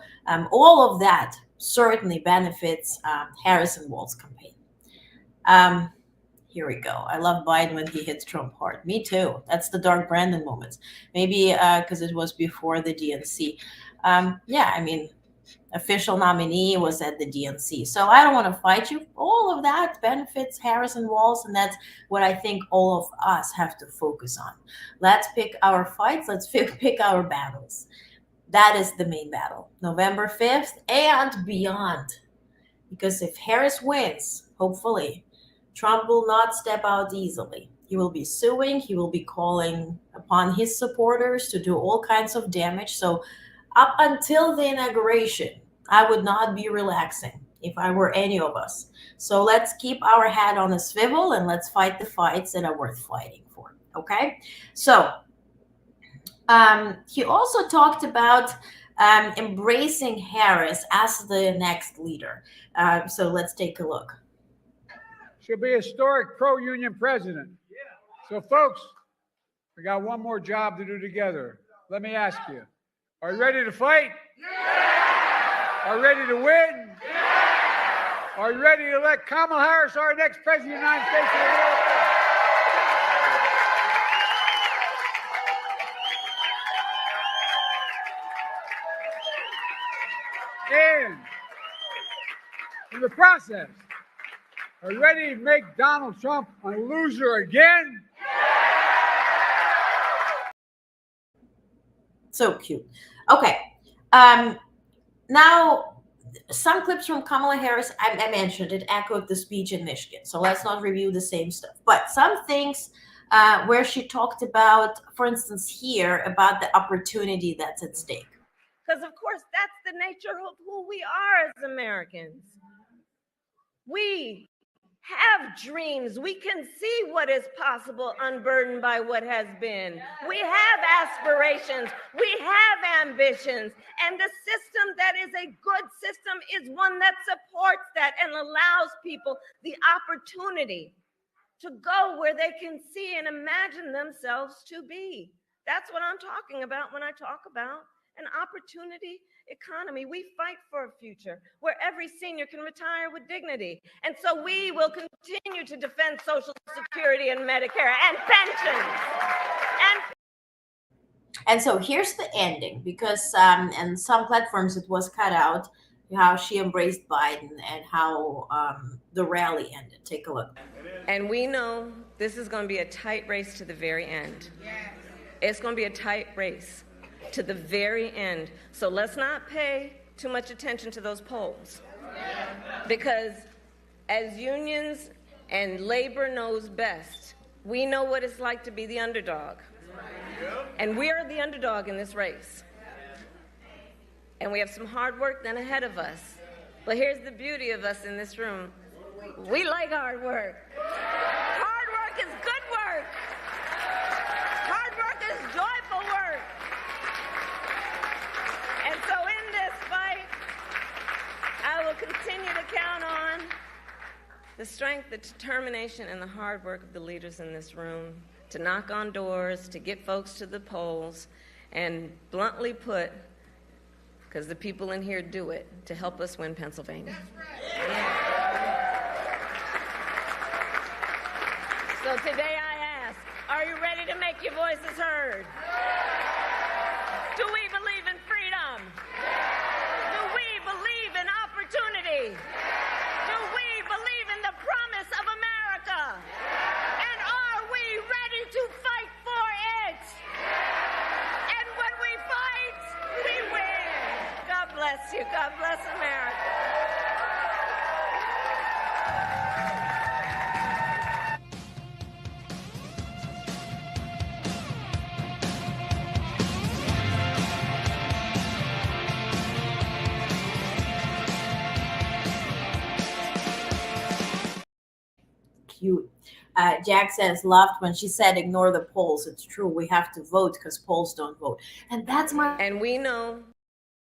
all of that certainly benefits Harris and Walz campaign. Here we go. I love Biden when he hits Trump hard. Me too. That's the Dark Brandon moments. Maybe because it was before the DNC. Yeah, I mean, official nominee was at the DNC. So I don't want to fight you. All of that benefits Harris and Walz, and that's what I think all of us have to focus on. Let's pick our fights. Let's pick our battles. That is the main battle. November 5th and beyond. Because if Harris wins, hopefully, Trump will not step out easily. He will be suing. He will be calling upon his supporters to do all kinds of damage. So up until the inauguration, I would not be relaxing if I were any of us. So let's keep our head on a swivel and let's fight the fights that are worth fighting for. Okay? So he also talked about embracing Harris as the next leader. So let's take a look. She'll be a historic pro-union president. So, folks, we got one more job to do together. Let me ask you, are you ready to fight? Yeah! Are you ready to win? Yeah! Are you ready to let Kamala Harris, our next president of the United States of America? And in the process, are you ready to make Donald Trump a loser again? So cute. Okay. Now, some clips from Kamala Harris, I mentioned it, echoed the speech in Michigan. So let's not review the same stuff. But some things where she talked about, for instance, here, about the opportunity that's at stake. Because, of course, that's the nature of who we are as Americans. We have dreams. We can see what is possible unburdened by what has been. We have aspirations. We have ambitions. And the system that is a good system is one that supports that and allows people the opportunity to go where they can see and imagine themselves to be. That's what I'm talking about when I talk about an opportunity economy. We fight for a future where every senior can retire with dignity. And so we will continue to defend Social Security and Medicare and pensions. And so here's the ending, because and some platforms it was cut out. how she embraced Biden and how the rally ended. Take a look. And we know this is going to be a tight race to the very end. It's going to be a tight race to the very end. So let's not pay too much attention to those polls. Because as unions and labor knows best, we know what it's like to be the underdog. And we are the underdog in this race. And we have some hard work then ahead of us. But here's the beauty of us in this room. We like hard work. Hard work is good work. Hard work is joyful work. And so in this fight, I will continue to count on the strength, the determination, and the hard work of the leaders in this room to knock on doors, to get folks to the polls, and bluntly put, because the people in here do it, to help us win Pennsylvania. So today I ask, are you ready to make your voices heard? Do we believe in freedom? Do we believe in opportunity? Do we believe in the promise of America? And are we ready to fight for it? And when we fight, we win. God bless you. God bless America. Cute. Jack says, laughed when she said, ignore the polls. It's true. We have to vote because polls don't vote. And that's my And we know.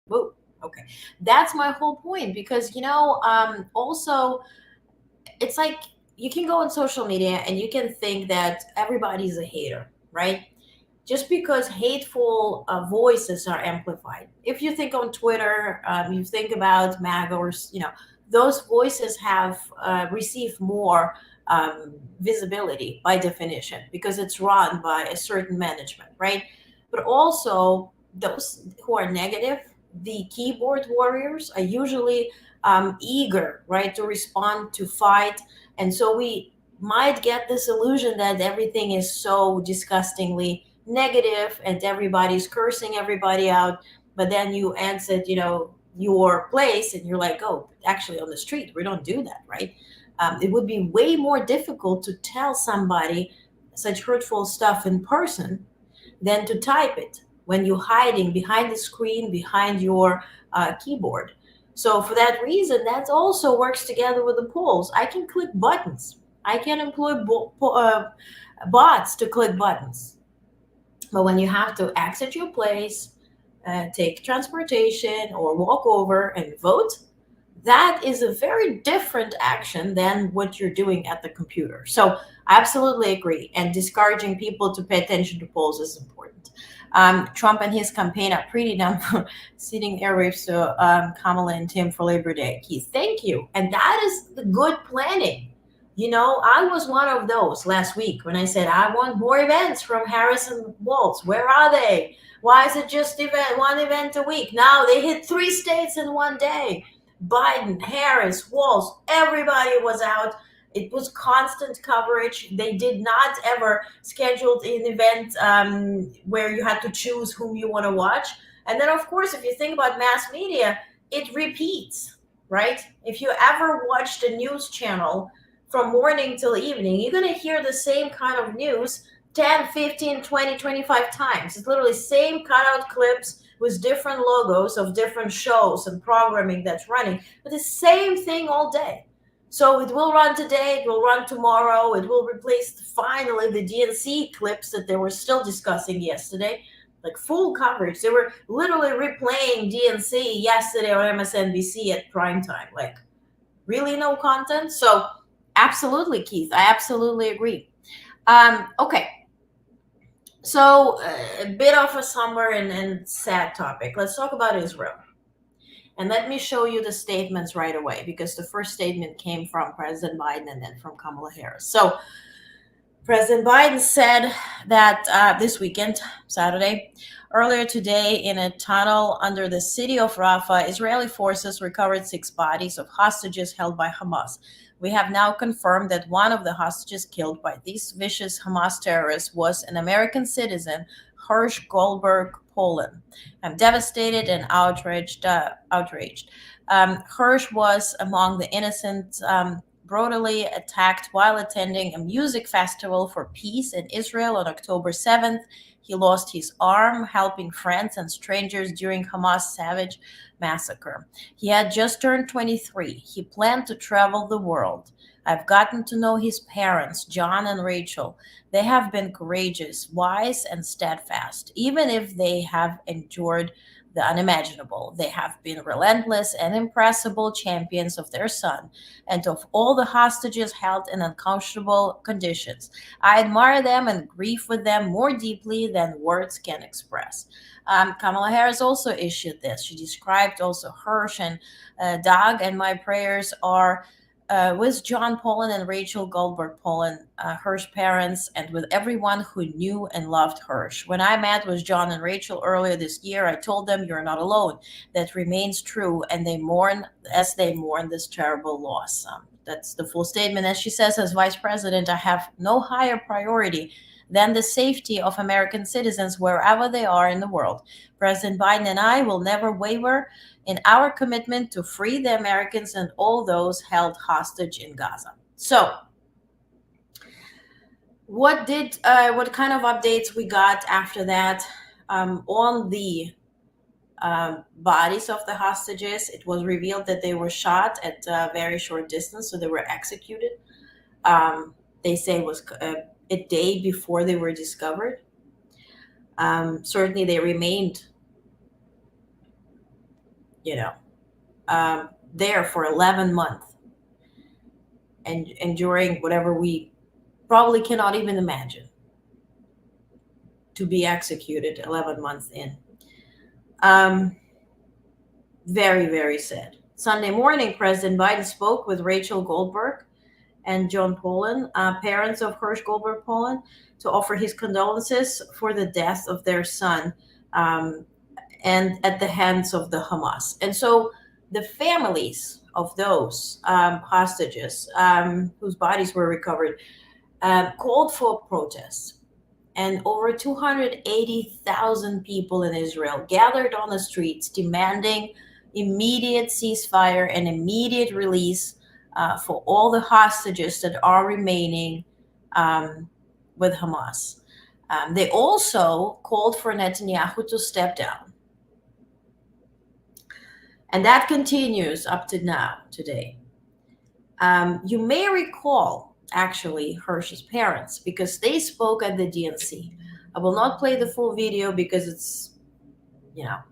vote. Okay. That's my whole point because, also, it's like you can go on social media and you can think that everybody's a hater, right? Just because hateful voices are amplified. If you think on Twitter, you think about MAGA or, those voices have received more visibility by definition because it's run by a certain management, right? But also those who are negative, the keyboard warriors are usually eager, right, to respond, to fight. And so we might get this illusion that everything is so disgustingly negative and everybody's cursing everybody out. But then you answer, your place and you're like, oh, actually on the street, we don't do that, right? It would be way more difficult to tell somebody such hurtful stuff in person than to type it when you're hiding behind the screen, behind your keyboard. So for that reason, that also works together with the polls. I can click buttons. I can employ bots to click buttons. But when you have to exit your place, take transportation, or walk over and vote, that is a very different action than what you're doing at the computer. So I absolutely agree. And discouraging people to pay attention to polls is important. Trump and his campaign are pretty dumb for ceding airwaves to Kamala and Tim for Labor Day. Keith, thank you. And that is the good planning. I was one of those last week when I said, I want more events from Harris and Walz. Where are they? Why is it just one event a week? Now they hit 3 states in one day. Biden, Harris, Walz, everybody was out. It was constant coverage. They did not ever schedule an event where you had to choose whom you want to watch. And then, of course, if you think about mass media, it repeats, right? If you ever watched a news channel from morning till evening, you're going to hear the same kind of news 10, 15, 20, 25 times. It's literally same cutout clips with different logos of different shows and programming that's running, but the same thing all day. So it will run today, it will run tomorrow, it will replace finally the DNC clips that they were still discussing yesterday, like full coverage. They were literally replaying DNC yesterday on MSNBC at prime time. Like, really no content? So absolutely, Keith, I absolutely agree. Okay. So a bit of a somber and sad topic. Let's talk about Israel. And let me show you the statements right away, because the first statement came from President Biden and then from Kamala Harris. So President Biden said that this weekend, Saturday, Earlier today, in a tunnel under the city of Rafah, Israeli forces recovered 6 bodies of hostages held by Hamas. We have now confirmed that one of the hostages killed by these vicious Hamas terrorists was an American citizen, Hirsch Goldberg, Poland. I'm devastated and outraged. Hirsch was among the innocent brutally attacked while attending a music festival for peace in Israel on October 7th. He lost his arm helping friends and strangers during Hamas' savage massacre. He had just turned 23. He planned to travel the world. I've gotten to know his parents, John and Rachel. They have been courageous, wise, and steadfast, even if they have endured the unimaginable. They have been relentless and impressible champions of their son and of all the hostages held in uncomfortable conditions. I admire them and grieve with them more deeply than words can express. Kamala Harris also issued this. She described also Hirsch and Doug, and my prayers are with John Pollan and Rachel Goldberg Pollan, Hirsch parents, and with everyone who knew and loved Hirsch. When I met with John and Rachel earlier this year, I told them, "You're not alone." That remains true, and they mourn this terrible loss. That's the full statement. As she says, as vice president, I have no higher priority than the safety of American citizens wherever they are in the world. President Biden and I will never waver in our commitment to free the Americans and all those held hostage in Gaza. So, what kind of updates we got after that on the bodies of the hostages? It was revealed that they were shot at a very short distance, so they were executed. They say it was a day before they were discovered. Certainly, they remained, there for 11 months and enduring whatever we probably cannot even imagine to be executed 11 months in. Very, very sad. Sunday morning, President Biden spoke with Rachel Goldberg and John Pollan, parents of Hirsch Goldberg Pollan, to offer his condolences for the death of their son and at the hands of the Hamas. And so the families of those hostages whose bodies were recovered called for protests. And over 280,000 people in Israel gathered on the streets demanding immediate ceasefire and immediate release for all the hostages that are remaining with Hamas. They also called for Netanyahu to step down. And that continues up to now, today. You may recall, actually, Hirsch's parents, because they spoke at the DNC. I will not play the full video because it's,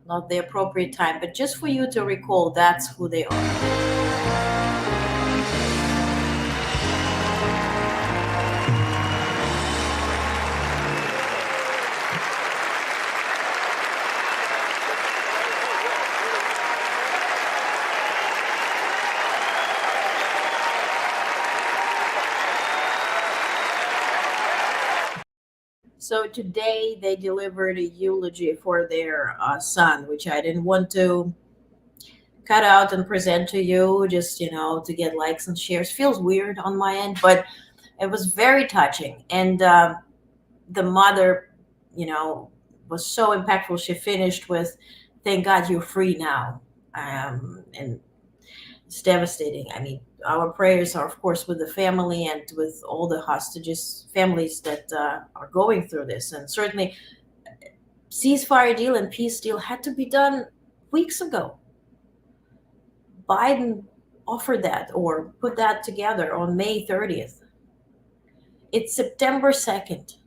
not the appropriate time, but just for you to recall, that's who they are. So today they delivered a eulogy for their son, which I didn't want to cut out and present to you just, to get likes and shares. Feels weird on my end, but it was very touching. And the mother, was so impactful. She finished with, "Thank God you're free now." And it's devastating. I mean, our prayers are, of course, with the family and with all the hostages families that are going through this. And certainly, ceasefire deal and peace deal had to be done weeks ago. Biden offered that or put that together on May 30th. It's September 2nd.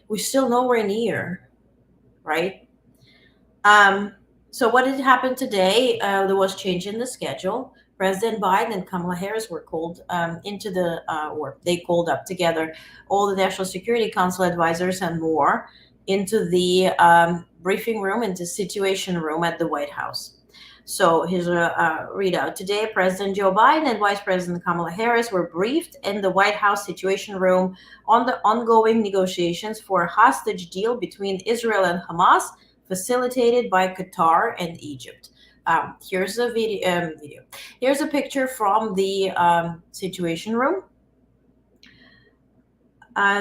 We're still nowhere near, right? So what did happen today? There was change in the schedule. President Biden and Kamala Harris were called they called up together all the National Security Council advisors and more into the briefing room, into Situation Room at the White House. So here's a readout. Today, President Joe Biden and Vice President Kamala Harris were briefed in the White House Situation Room on the ongoing negotiations for a hostage deal between Israel and Hamas, facilitated by Qatar and Egypt. Here's a video. Here's a picture from the Situation Room.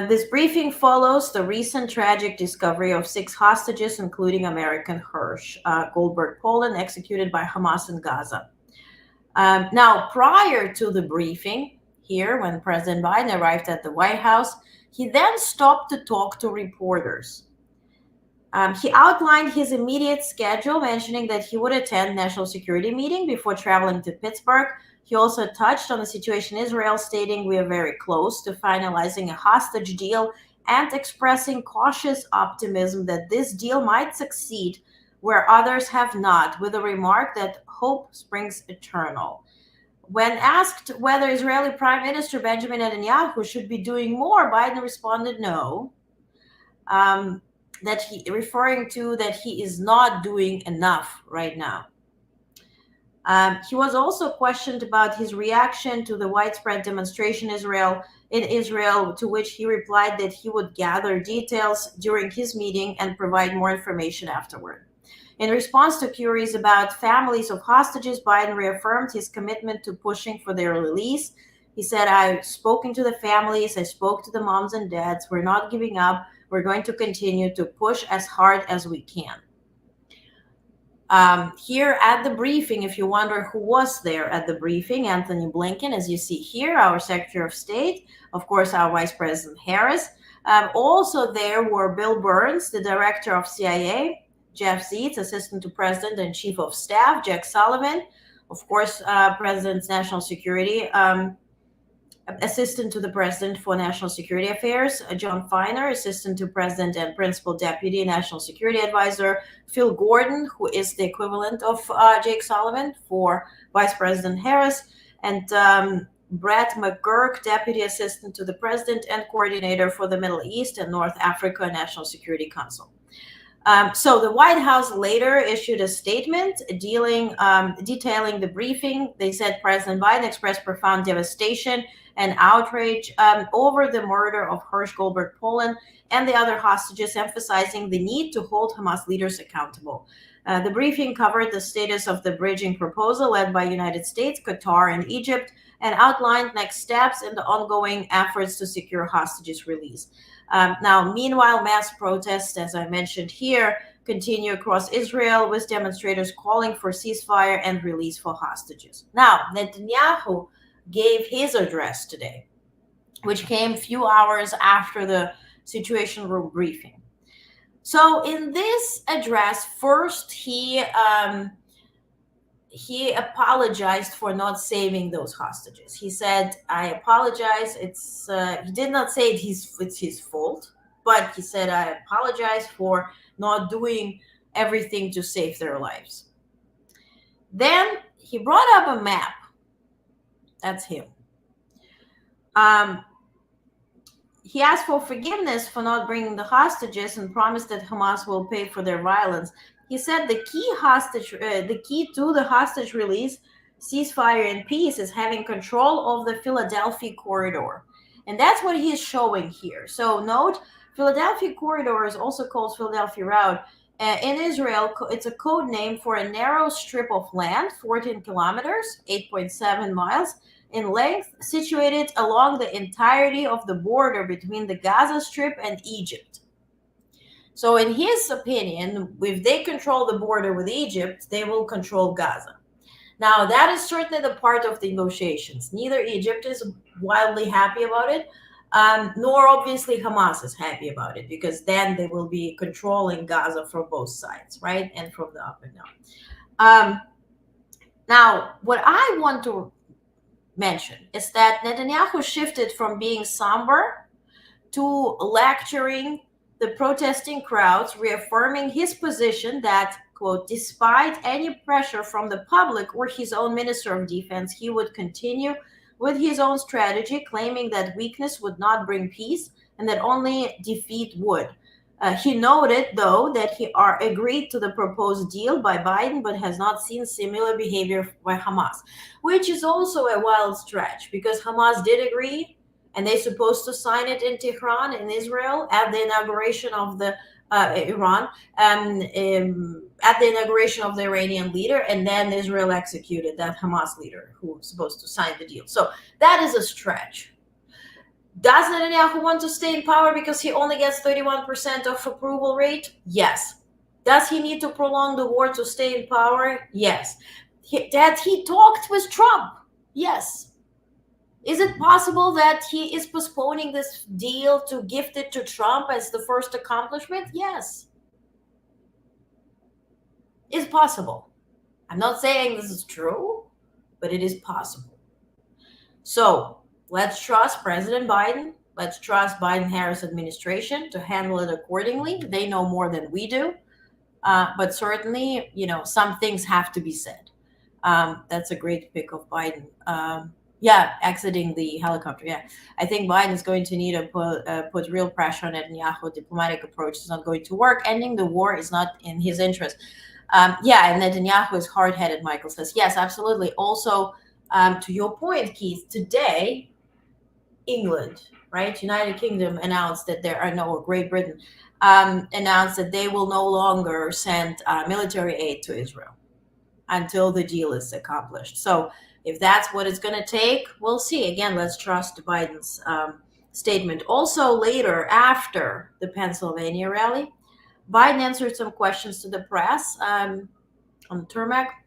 This briefing follows the recent tragic discovery of 6 hostages, including American Hirsch Goldberg Poland, executed by Hamas in Gaza. Now, prior to the briefing here, when President Biden arrived at the White House, he then stopped to talk to reporters. He outlined his immediate schedule, mentioning that he would attend national security meeting before traveling to Pittsburgh. He also touched on the situation in Israel, stating we are very close to finalizing a hostage deal and expressing cautious optimism that this deal might succeed where others have not, with a remark that hope springs eternal. When asked whether Israeli Prime Minister Benjamin Netanyahu should be doing more, Biden responded no. Referring to that he is not doing enough right now. He was also questioned about his reaction to the widespread demonstration in Israel, to which he replied that he would gather details during his meeting and provide more information afterward. In response to queries about families of hostages, Biden reaffirmed his commitment to pushing for their release. He said, I've spoken to the families, I spoke to the moms and dads, we're not giving up. We're going to continue to push as hard as we can. Here at the briefing, if you wonder who was there at the briefing, Anthony Blinken, as you see here, our Secretary of State, of course, our Vice President Harris. Also there were Bill Burns, the Director of CIA, Jeff Zients, Assistant to President and Chief of Staff, Jake Sullivan, of course, President's National Security Assistant to the President for National Security Affairs, John Feiner, Assistant to President and Principal Deputy National Security Advisor, Phil Gordon, who is the equivalent of Jake Sullivan for Vice President Harris, and Brett McGurk, Deputy Assistant to the President and Coordinator for the Middle East and North Africa National Security Council. So the White House later issued a statement detailing the briefing. They said President Biden expressed profound devastation and outrage over the murder of Hirsch Goldberg Poland and the other hostages, emphasizing the need to hold Hamas leaders accountable. The briefing covered the status of the bridging proposal led by United States, Qatar, and Egypt, and outlined next steps in the ongoing efforts to secure hostages' release. Now, meanwhile, mass protests, as I mentioned here, continue across Israel, with demonstrators calling for ceasefire and release for hostages. Now, Netanyahu gave his address today, which came a few hours after the Situation Room briefing. So in this address, first he apologized for not saving those hostages. He said, I apologize. He did not say it's his fault, but he said, I apologize for not doing everything to save their lives. Then he brought up a map. That's him. He asked for forgiveness for not bringing the hostages and promised that Hamas will pay for their violence. He said the key to the hostage release, ceasefire, and peace is having control of the Philadelphia corridor. And that's what he is showing here. So note, Philadelphia corridor is also called Philadelphia Route. In Israel, it's a code name for a narrow strip of land, 14 kilometers, 8.7 miles in length, situated along the entirety of the border between the Gaza Strip and Egypt. So in his opinion, if they control the border with Egypt, they will control Gaza. Now, that is certainly the part of the negotiations. Neither Egypt is wildly happy about it, nor obviously Hamas is happy about it, because then they will be controlling Gaza from both sides, right? And from the up and down. Now, what I want to mention is that Netanyahu shifted from being somber to lecturing the protesting crowds, reaffirming his position that, quote, despite any pressure from the public or his own Minister of Defense, he would continue with his own strategy, claiming that weakness would not bring peace and that only defeat would. He noted, though, that he agreed to the proposed deal by Biden, but has not seen similar behavior by Hamas, which is also a wild stretch because Hamas did agree, and they're supposed to sign it in Tehran, in Israel, at the inauguration of the Iran, at the inauguration of the Iranian leader, and then Israel executed that Hamas leader who was supposed to sign the deal. So that is a stretch. Does Netanyahu want to stay in power because he only gets 31% of approval rate? Yes. Does he need to prolong the war to stay in power? Yes. That he talked with Trump? Yes. Is it possible that he is postponing this deal to gift it to Trump as the first accomplishment? Yes. It's possible. I'm not saying this is true, but it is possible. So let's trust President Biden. Let's trust Biden-Harris administration to handle it accordingly. They know more than we do. But certainly, some things have to be said. That's a great pick of Biden. Exiting the helicopter. Yeah, I think Biden is going to need to put real pressure on Netanyahu. Diplomatic approach is not going to work. Ending the war is not in his interest. And Netanyahu is hard-headed, Michael says. Yes, absolutely. Also, to your point, Keith, today, England, right, United Kingdom announced that Great Britain announced that they will no longer send military aid to Israel until the deal is accomplished. So if that's what it's going to take, we'll see. Again, let's trust Biden's statement. Also, later, after the Pennsylvania rally, Biden answered some questions to the press on the tarmac.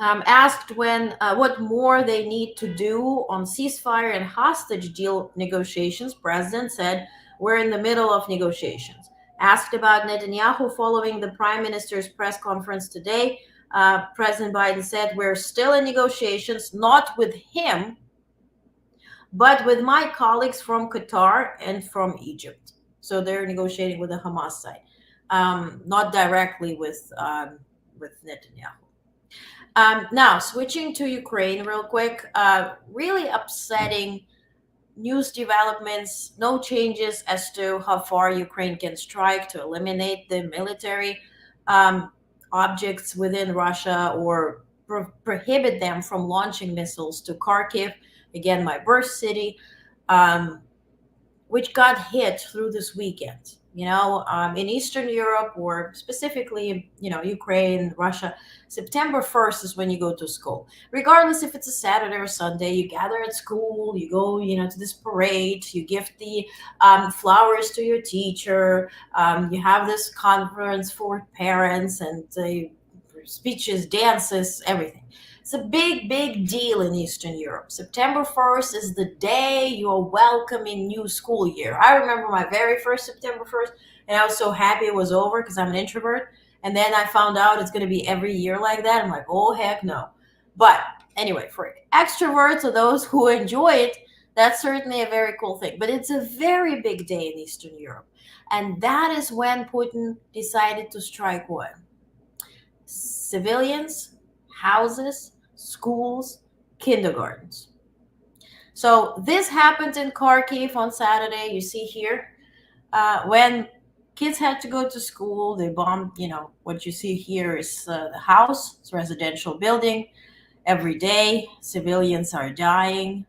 Asked what more they need to do on ceasefire and hostage deal negotiations, President said, we're in the middle of negotiations. Asked about Netanyahu following the prime minister's press conference today, President Biden said, we're still in negotiations, not with him, but with my colleagues from Qatar and from Egypt. So they're negotiating with the Hamas side, not directly with Netanyahu. Now, switching to Ukraine real quick, really upsetting news developments, no changes as to how far Ukraine can strike to eliminate the military objects within Russia or prohibit them from launching missiles to Kharkiv, again, my birth city, which got hit through this weekend. In Eastern Europe, or specifically, Ukraine, Russia, September 1st is when you go to school. Regardless if it's a Saturday or Sunday, you gather at school, you go, to this parade, you give the flowers to your teacher, you have this conference for parents and speeches, dances, everything. It's a big, big deal in Eastern Europe. September 1st is the day you're welcoming new school year. I remember my very first September 1st, and I was so happy it was over because I'm an introvert. And then I found out it's going to be every year like that. I'm like, oh, heck no. But anyway, for extroverts or those who enjoy it, that's certainly a very cool thing. But it's a very big day in Eastern Europe. And that is when Putin decided to strike what? Civilians, houses, schools, kindergartens. So this happened in Kharkiv on Saturday. You see here, when kids had to go to school, they bombed, what you see here is the house. It's a residential building. Every day, civilians are dying.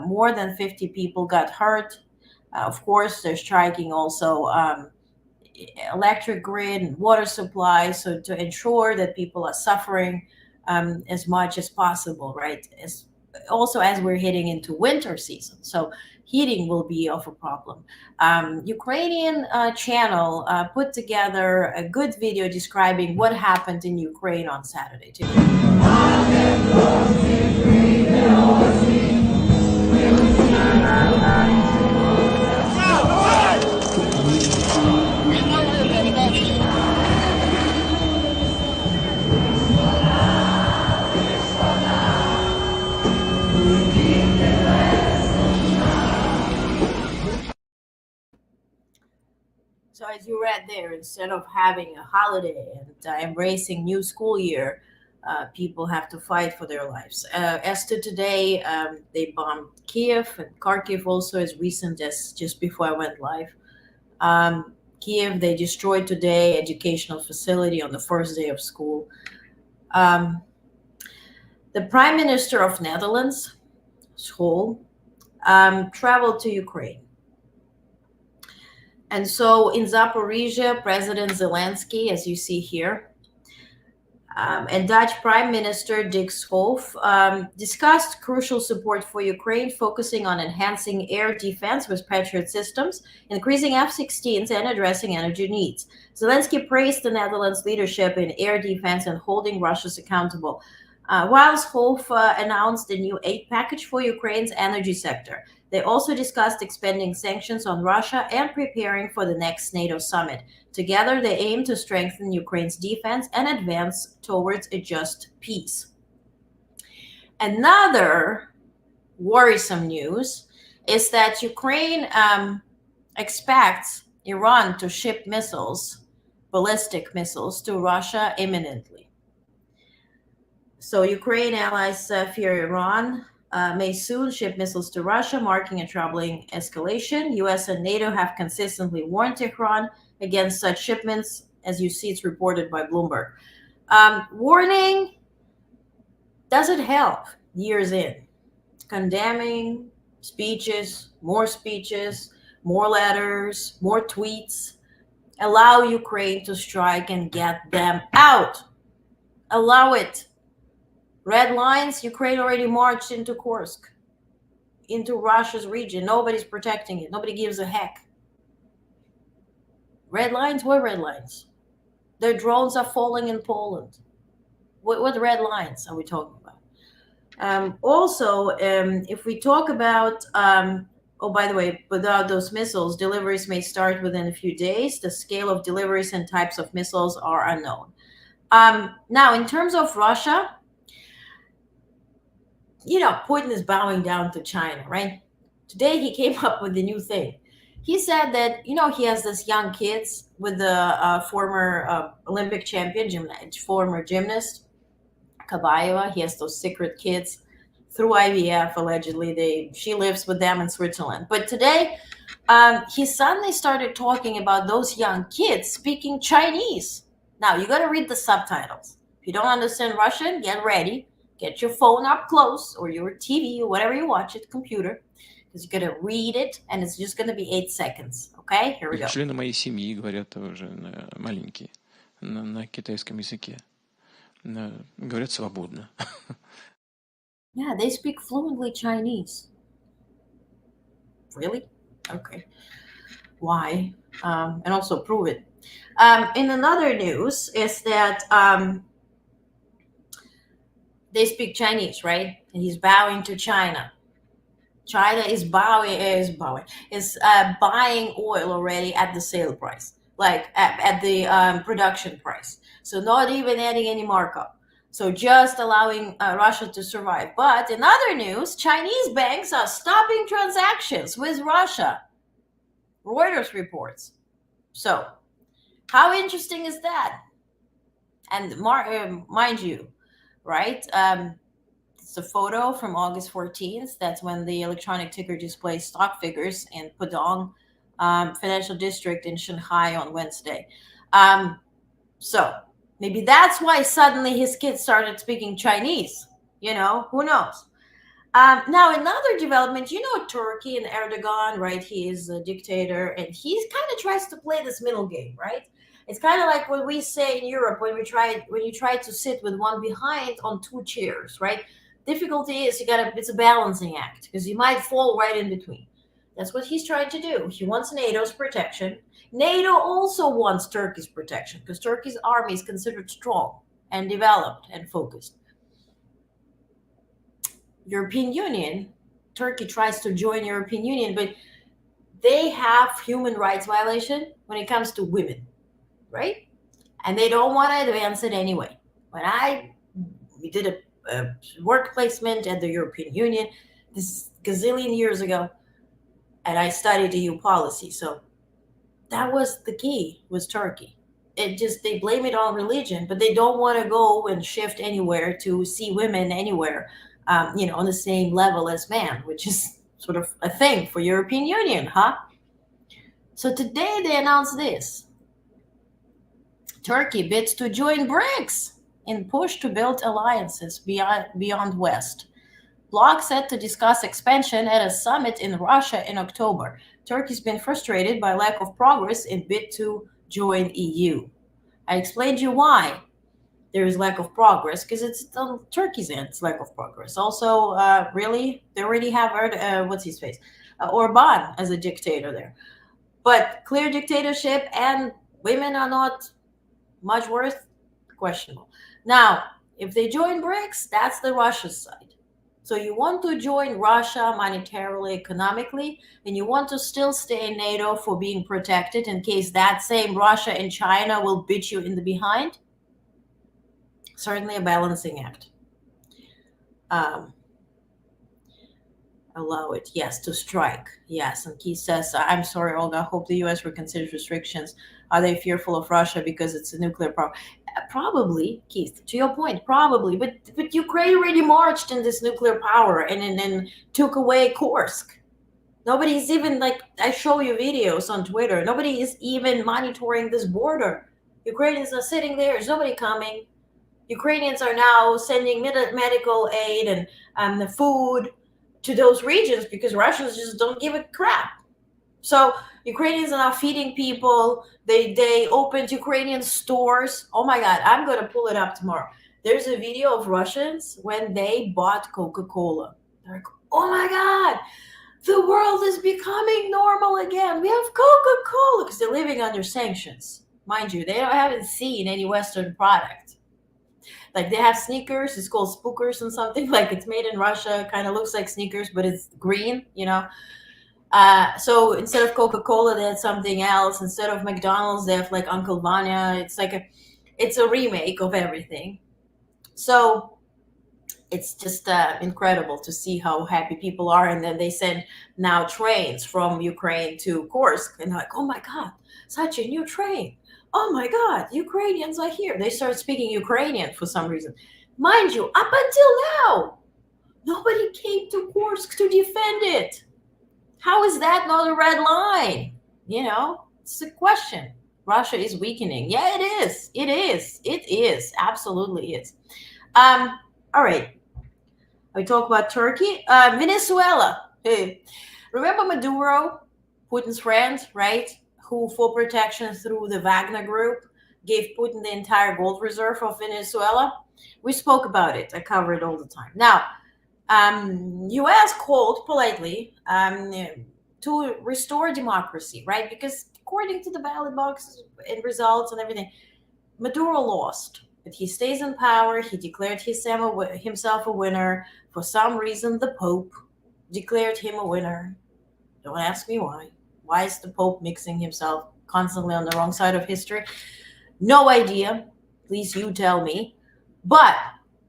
More than 50 people got hurt. Of course, they're striking also electric grid and water supply, so to ensure that people are suffering as much as possible, right? As we're heading into winter season, so heating will be of a problem. Ukrainian channel put together a good video describing what happened in Ukraine on Saturday too. So as you read there, instead of having a holiday and embracing new school year, people have to fight for their lives. As to today, they bombed Kiev and Kharkiv also as recent as just before I went live. Kiev, they destroyed today educational facility on the first day of school. Um, the Prime Minister of Netherlands, School, traveled to Ukraine. And so in Zaporizhia, President Zelensky, as you see here, and Dutch Prime Minister Dick Schoof discussed crucial support for Ukraine, focusing on enhancing air defense with Patriot systems, increasing F-16s, and addressing energy needs. Zelensky praised the Netherlands' leadership in air defense and holding Russia's accountable, while Schoof announced a new aid package for Ukraine's energy sector. They also discussed expanding sanctions on Russia and preparing for the next NATO summit. Together, they aim to strengthen Ukraine's defense and advance towards a just peace. Another worrisome news is that Ukraine expects Iran to ship missiles, ballistic missiles, to Russia imminently. So Ukraine allies fear Iran may soon ship missiles to Russia, marking a troubling escalation. US and NATO have consistently warned Tehran against such shipments. As you see, it's reported by Bloomberg. Warning doesn't help years in. Condemning speeches, more letters, more tweets. Allow Ukraine to strike and get them out. Allow it. Red lines, Ukraine already marched into Kursk, into Russia's region. Nobody's protecting it. Nobody gives a heck. Red lines? What red lines? Their drones are falling in Poland. What red lines are we talking about? Also, if we talk about, oh, by the way, without those missiles, deliveries may start within a few days. The scale of deliveries and types of missiles are unknown. Now, in terms of Russia, Putin is bowing down to China, right? Today he came up with a new thing. He said that, he has this young kids with the former Olympic champion, former gymnast, Kabayeva. He has those secret kids through IVF, allegedly. She lives with them in Switzerland. But today, he suddenly started talking about those young kids speaking Chinese. Now, you got to read the subtitles. If you don't understand Russian, get ready. Get your phone up close, or your TV, or whatever you watch it, computer, because you're going to read it, and it's just going to be 8 seconds. Okay, here we go. Члены моей семьи говорят уже маленькие на китайском языке. Говорят свободно. Yeah, they speak fluently Chinese. Really? Okay. Why? And also prove it. In another news is that they speak Chinese, right? And he's bowing to China. China is buying oil already at the sale price, like at the production price. So not even adding any markup. So just allowing Russia to survive. But in other news, Chinese banks are stopping transactions with Russia. Reuters reports. So how interesting is that? And mind you, right? It's a photo from August 14th. That's when the electronic ticker displays stock figures in Pudong Financial District in Shanghai on Wednesday. So maybe that's why suddenly his kids started speaking Chinese. Who knows? Now, another development, Turkey and Erdogan, right? He is a dictator, and he kind of tries to play this middle game, right? It's kind of like what we say in Europe when you try to sit with one behind on 2 chairs, right? Difficulty is it's a balancing act, because you might fall right in between. That's what he's trying to do. He wants NATO's protection. NATO also wants Turkey's protection, because Turkey's army is considered strong and developed and focused. European Union, Turkey tries to join European Union, but they have human rights violation when it comes to women, right? And they don't want to advance it anyway. When we did a work placement at the European Union this gazillion years ago, and I studied EU policy. So that was the key, was Turkey. They blame it on religion, but they don't want to go and shift anywhere to see women anywhere, on the same level as man, which is sort of a thing for European Union, huh? So today they announced this. Turkey bids to join BRICS in push to build alliances beyond West. Bloc set to discuss expansion at a summit in Russia in October. Turkey's been frustrated by lack of progress in bid to join EU. I explained you why there is lack of progress, because it's on Turkey's end, it's lack of progress. Also, really, they already have what's his face, Orban as a dictator there. But clear dictatorship and women are not much worth, questionable. Now, if they join BRICS, that's the Russia side. So you want to join Russia monetarily, economically, and you want to still stay in NATO for being protected in case that same Russia and China will beat you in the behind. Certainly a balancing act. Allow it, yes, to strike, yes. And Keith says, I'm sorry, Olga, hope the U.S. reconsiders restrictions. Are they fearful of Russia because it's a nuclear power? Probably, Keith, to your point, probably. But Ukraine already marched in this nuclear power and took away Kursk. Nobody's even, like, I show you videos on Twitter, nobody is even monitoring this border. Ukrainians are sitting there, there's nobody coming. Ukrainians are now sending medical aid and the food to those regions because Russians just don't give a crap. So Ukrainians are now feeding people. They opened Ukrainian stores. Oh my God, I'm going to pull it up tomorrow. There's a video of Russians when they bought Coca-Cola. They're like, oh my God, the world is becoming normal again. We have Coca-Cola, because they're living under sanctions. Mind you, they haven't seen any Western product. Like, they have sneakers, it's called Spookers and something, like it's made in Russia, kind of looks like sneakers, but it's green, you know. So instead of Coca-Cola, they had something else. Instead of McDonald's, they have like Uncle Vanya. It's like it's a remake of everything. So it's just incredible to see how happy people are. And then they send now trains from Ukraine to Kursk, and like, oh my God, such a new train. Oh my God, Ukrainians are here. They start speaking Ukrainian for some reason. Mind you, up until now, nobody came to Kursk to defend it. How is that not a red line? You know, it's a question. Russia is weakening. Yeah, it is. It is. It is. Absolutely is. All right. I talk about Turkey. Venezuela. Hey. Remember Maduro, Putin's friend, right? Who, for protection through the Wagner Group, gave Putin the entire gold reserve of Venezuela? We spoke about it. I cover it all the time. Now, U.S. called politely to restore democracy, right? Because according to the ballot boxes and results and everything, Maduro lost. But he stays in power. He declared himself a winner. For some reason, the Pope declared him a winner. Don't ask me why. Why is the Pope mixing himself constantly on the wrong side of history? No idea. Please, you tell me. But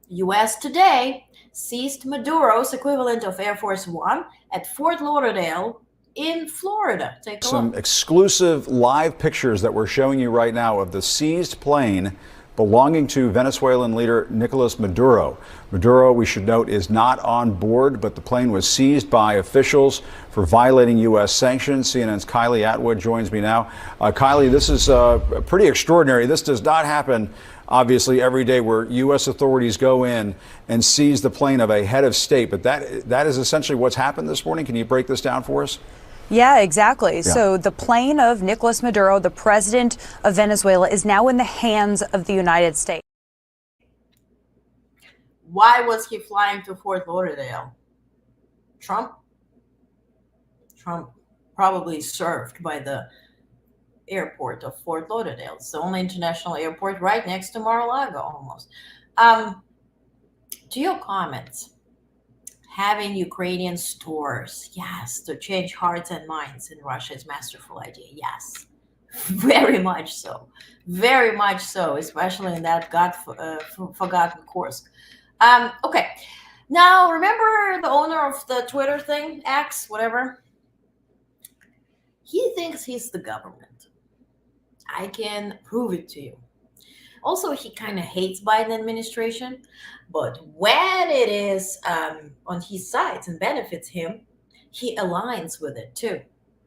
U.S. today seized Maduro's equivalent of Air Force One at Fort Lauderdale in Florida. Take a Some look. exclusive live pictures that we're showing you right now of the seized plane belonging to Venezuelan leader Nicolas Maduro. Maduro, we should note, is not on board, but the plane was seized by officials for violating U.S. sanctions. CNN's Kylie Atwood joins me now. Kylie, this is pretty extraordinary. This does not happen, obviously, every day, where U.S. authorities go in and seize the plane of a head of state. But that is essentially what's happened this morning. Can you break this down for us? Yeah, exactly. Yeah. So the plane of Nicolas Maduro, the president of Venezuela, is now in the hands of the United States. Why was he flying to Fort Lauderdale? Trump probably served by the airport of Fort Lauderdale. It's the only international airport right next to Mar-a-Lago almost. To your comments, having Ukrainian stores, yes, to change hearts and minds in Russia is a masterful idea. Yes, very much so. Very much so, especially in that forgotten Kursk. Okay, now remember the owner of the Twitter thing, X, whatever? He thinks he's the government. I can prove it to you. Also, he kind of hates Biden administration, but when it is on his side and benefits him, he aligns with it too.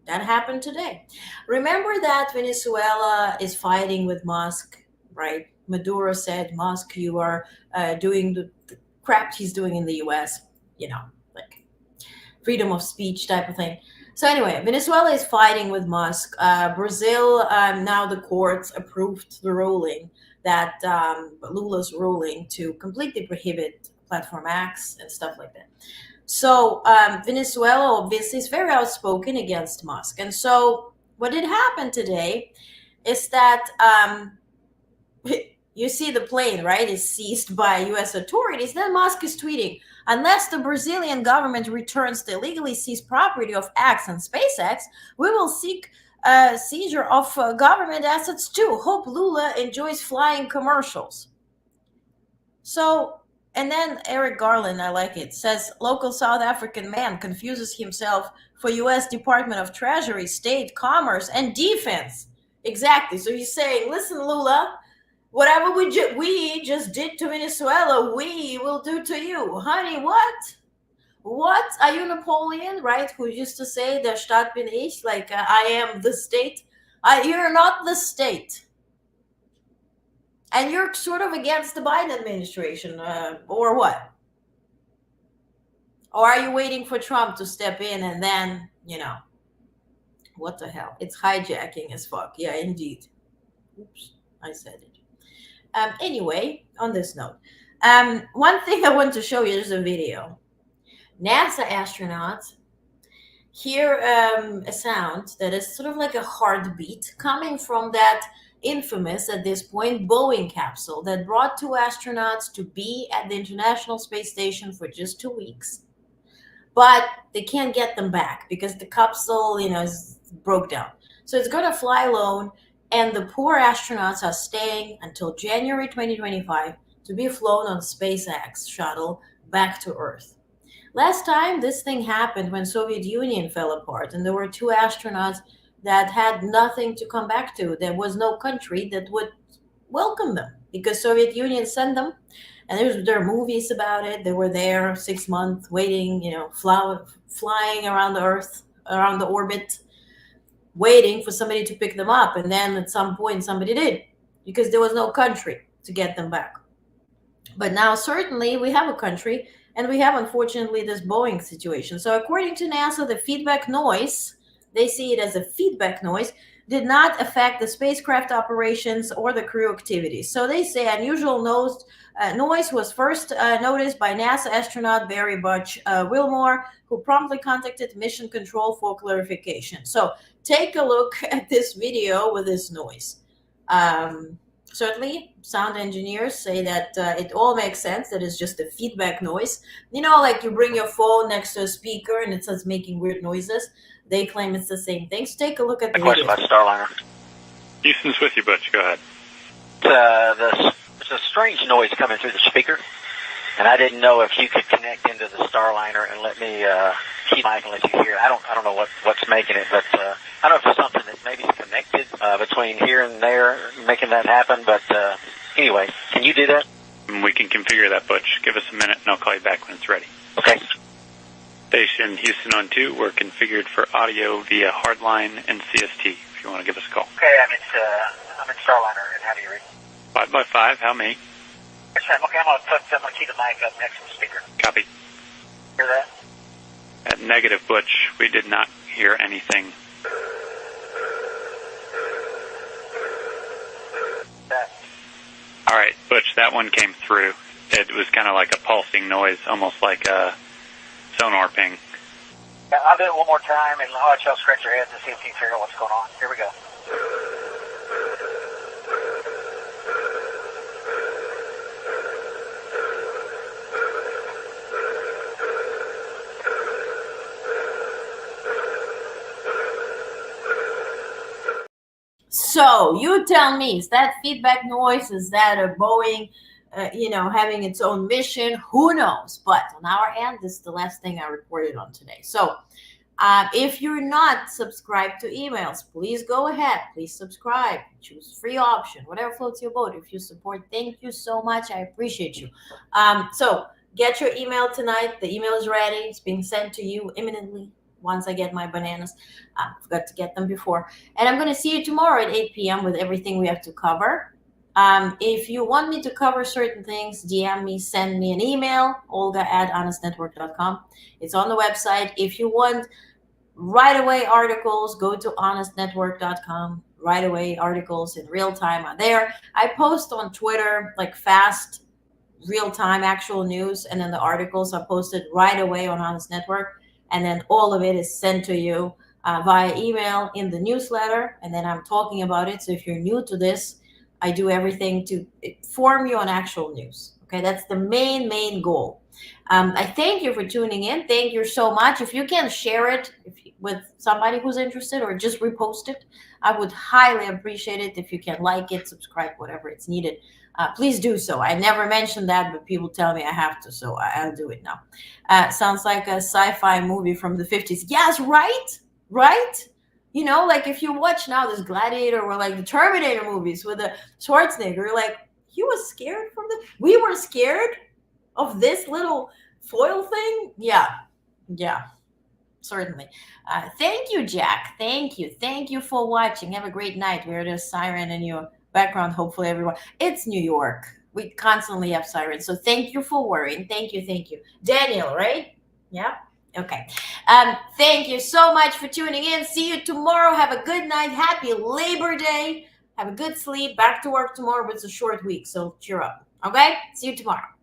That happened today. Remember that Venezuela is fighting with Musk, right? Maduro said, Musk, you are doing the crap he's doing in the US, like freedom of speech type of thing. So anyway, Venezuela is fighting with Musk. Brazil, now the courts approved the ruling that Lula's ruling to completely prohibit platform acts and stuff like that. So Venezuela obviously is very outspoken against Musk. And so what did happen today is that you see the plane, right, is seized by US authorities. Then Musk is tweeting, unless the Brazilian government returns the illegally seized property of X and SpaceX, we will seek seizure of government assets too. Hope Lula enjoys flying commercials. So, and then Eric Garland, I like it, says local South African man confuses himself for U.S. Department of Treasury, State, Commerce, and Defense. Exactly. So he's saying, listen, Lula, whatever we just did to Venezuela, we will do to you. Honey, what? What? Are you Napoleon, right? Who used to say, der Staat bin ich, like I am the state? You're not the state. And you're sort of against the Biden administration, or what? Or are you waiting for Trump to step in and then, what the hell? It's hijacking as fuck. Yeah, indeed. Oops, I said it. Anyway, on this note, one thing I want to show you is a video. NASA astronauts hear a sound that is sort of like a heartbeat coming from that infamous, at this point, Boeing capsule that brought two astronauts to be at the International Space Station for just 2 weeks. But they can't get them back because the capsule, is broke down. So it's going to fly alone, and the poor astronauts are staying until January 2025 to be flown on SpaceX shuttle back to Earth. Last time this thing happened when Soviet Union fell apart, and there were two astronauts that had nothing to come back to. There was no country that would welcome them because Soviet Union sent them, and there are movies about it. They were there 6 months waiting, flying around the Earth, around the orbit, waiting for somebody to pick them up. And then at some point somebody did, because there was no country to get them back. But now certainly we have a country, and we have, unfortunately, this Boeing situation. So according to NASA, the feedback noise, they see it as a feedback noise, did not affect the spacecraft operations or the crew activities. So they say unusual noise was first noticed by NASA astronaut Barry Butch Wilmore, who promptly contacted Mission Control for clarification. So take a look at this video with this noise. Certainly, sound engineers say that it all makes sense, that it's just a feedback noise. Like you bring your phone next to a speaker and it starts making weird noises. They claim it's the same thing. So take a look at the question video. about Starliner. Houston's with you, Butch. Go ahead. There's a strange noise coming through the speaker, and I didn't know if you could connect into the Starliner and let me keep mic and let you hear. I don't know what's making it, but I don't know if it's something that maybe is connected between here and there, making that happen. But anyway, can you do that? We can configure that, Butch. Give us a minute, and I'll call you back when it's ready. Okay. Station Houston on 2. We're configured for audio via hardline and CST. If you want to give us a call. Okay, I'm in Starliner, and how do you read? 5x5. How many? Okay, I'm gonna keep the mic up next to the speaker. Copy. Hear that? At negative, Butch. We did not hear anything. That. All right, Butch. That one came through. It was kind of like a pulsing noise, almost like a sonar ping. Yeah, I'll do it one more time, and I'll let y'all scratch your heads and see if you can figure out what's going on. Here we go. So you tell me, is that feedback noise? Is that a Boeing, having its own mission? Who knows? But on our end, this is the last thing I reported on today. So if you're not subscribed to emails, please go ahead. Please subscribe. Choose free option, whatever floats your boat. If you support, thank you so much. I appreciate you. So get your email tonight. The email is ready. It's being sent to you imminently once I get my bananas. I forgot to get them before. And I'm going to see you tomorrow at 8 p.m. with everything we have to cover. If you want me to cover certain things, DM me, send me an email, olga@onestnetwork.com. It's on the website. If you want right away articles, go to honestnetwork.com. Right away articles in real time are there. I post on Twitter like fast, real time actual news, and then the articles are posted right away on Honest Network, and then all of it is sent to you via email in the newsletter, and then I'm talking about it. So if you're new to this, I do everything to inform you on actual news. Okay, that's the main goal. I thank you for tuning in. Thank you so much. If you can share it with somebody who's interested or just repost it, I would highly appreciate it. If you can like it, subscribe, whatever it's needed, please do so. I never mentioned that, but people tell me I have to, so I'll do it now. Sounds like a sci-fi movie from the 50s. Yes, right? You know, like if you watch now this Gladiator or like the Terminator movies with the Schwarzenegger, like he was scared from we were scared of this little foil thing. Yeah, certainly. Thank you, Jack. Thank you for watching. Have a great night. We heard a siren in your background. Hopefully everyone, it's New York, we constantly have sirens, so thank you for worrying. Thank you. Daniel, right? Yeah. Okay. Thank you so much for tuning in. See you tomorrow. Have a good night. Happy Labor Day. Have a good sleep. Back to work tomorrow. It's a short week, so cheer up. Okay? See you tomorrow.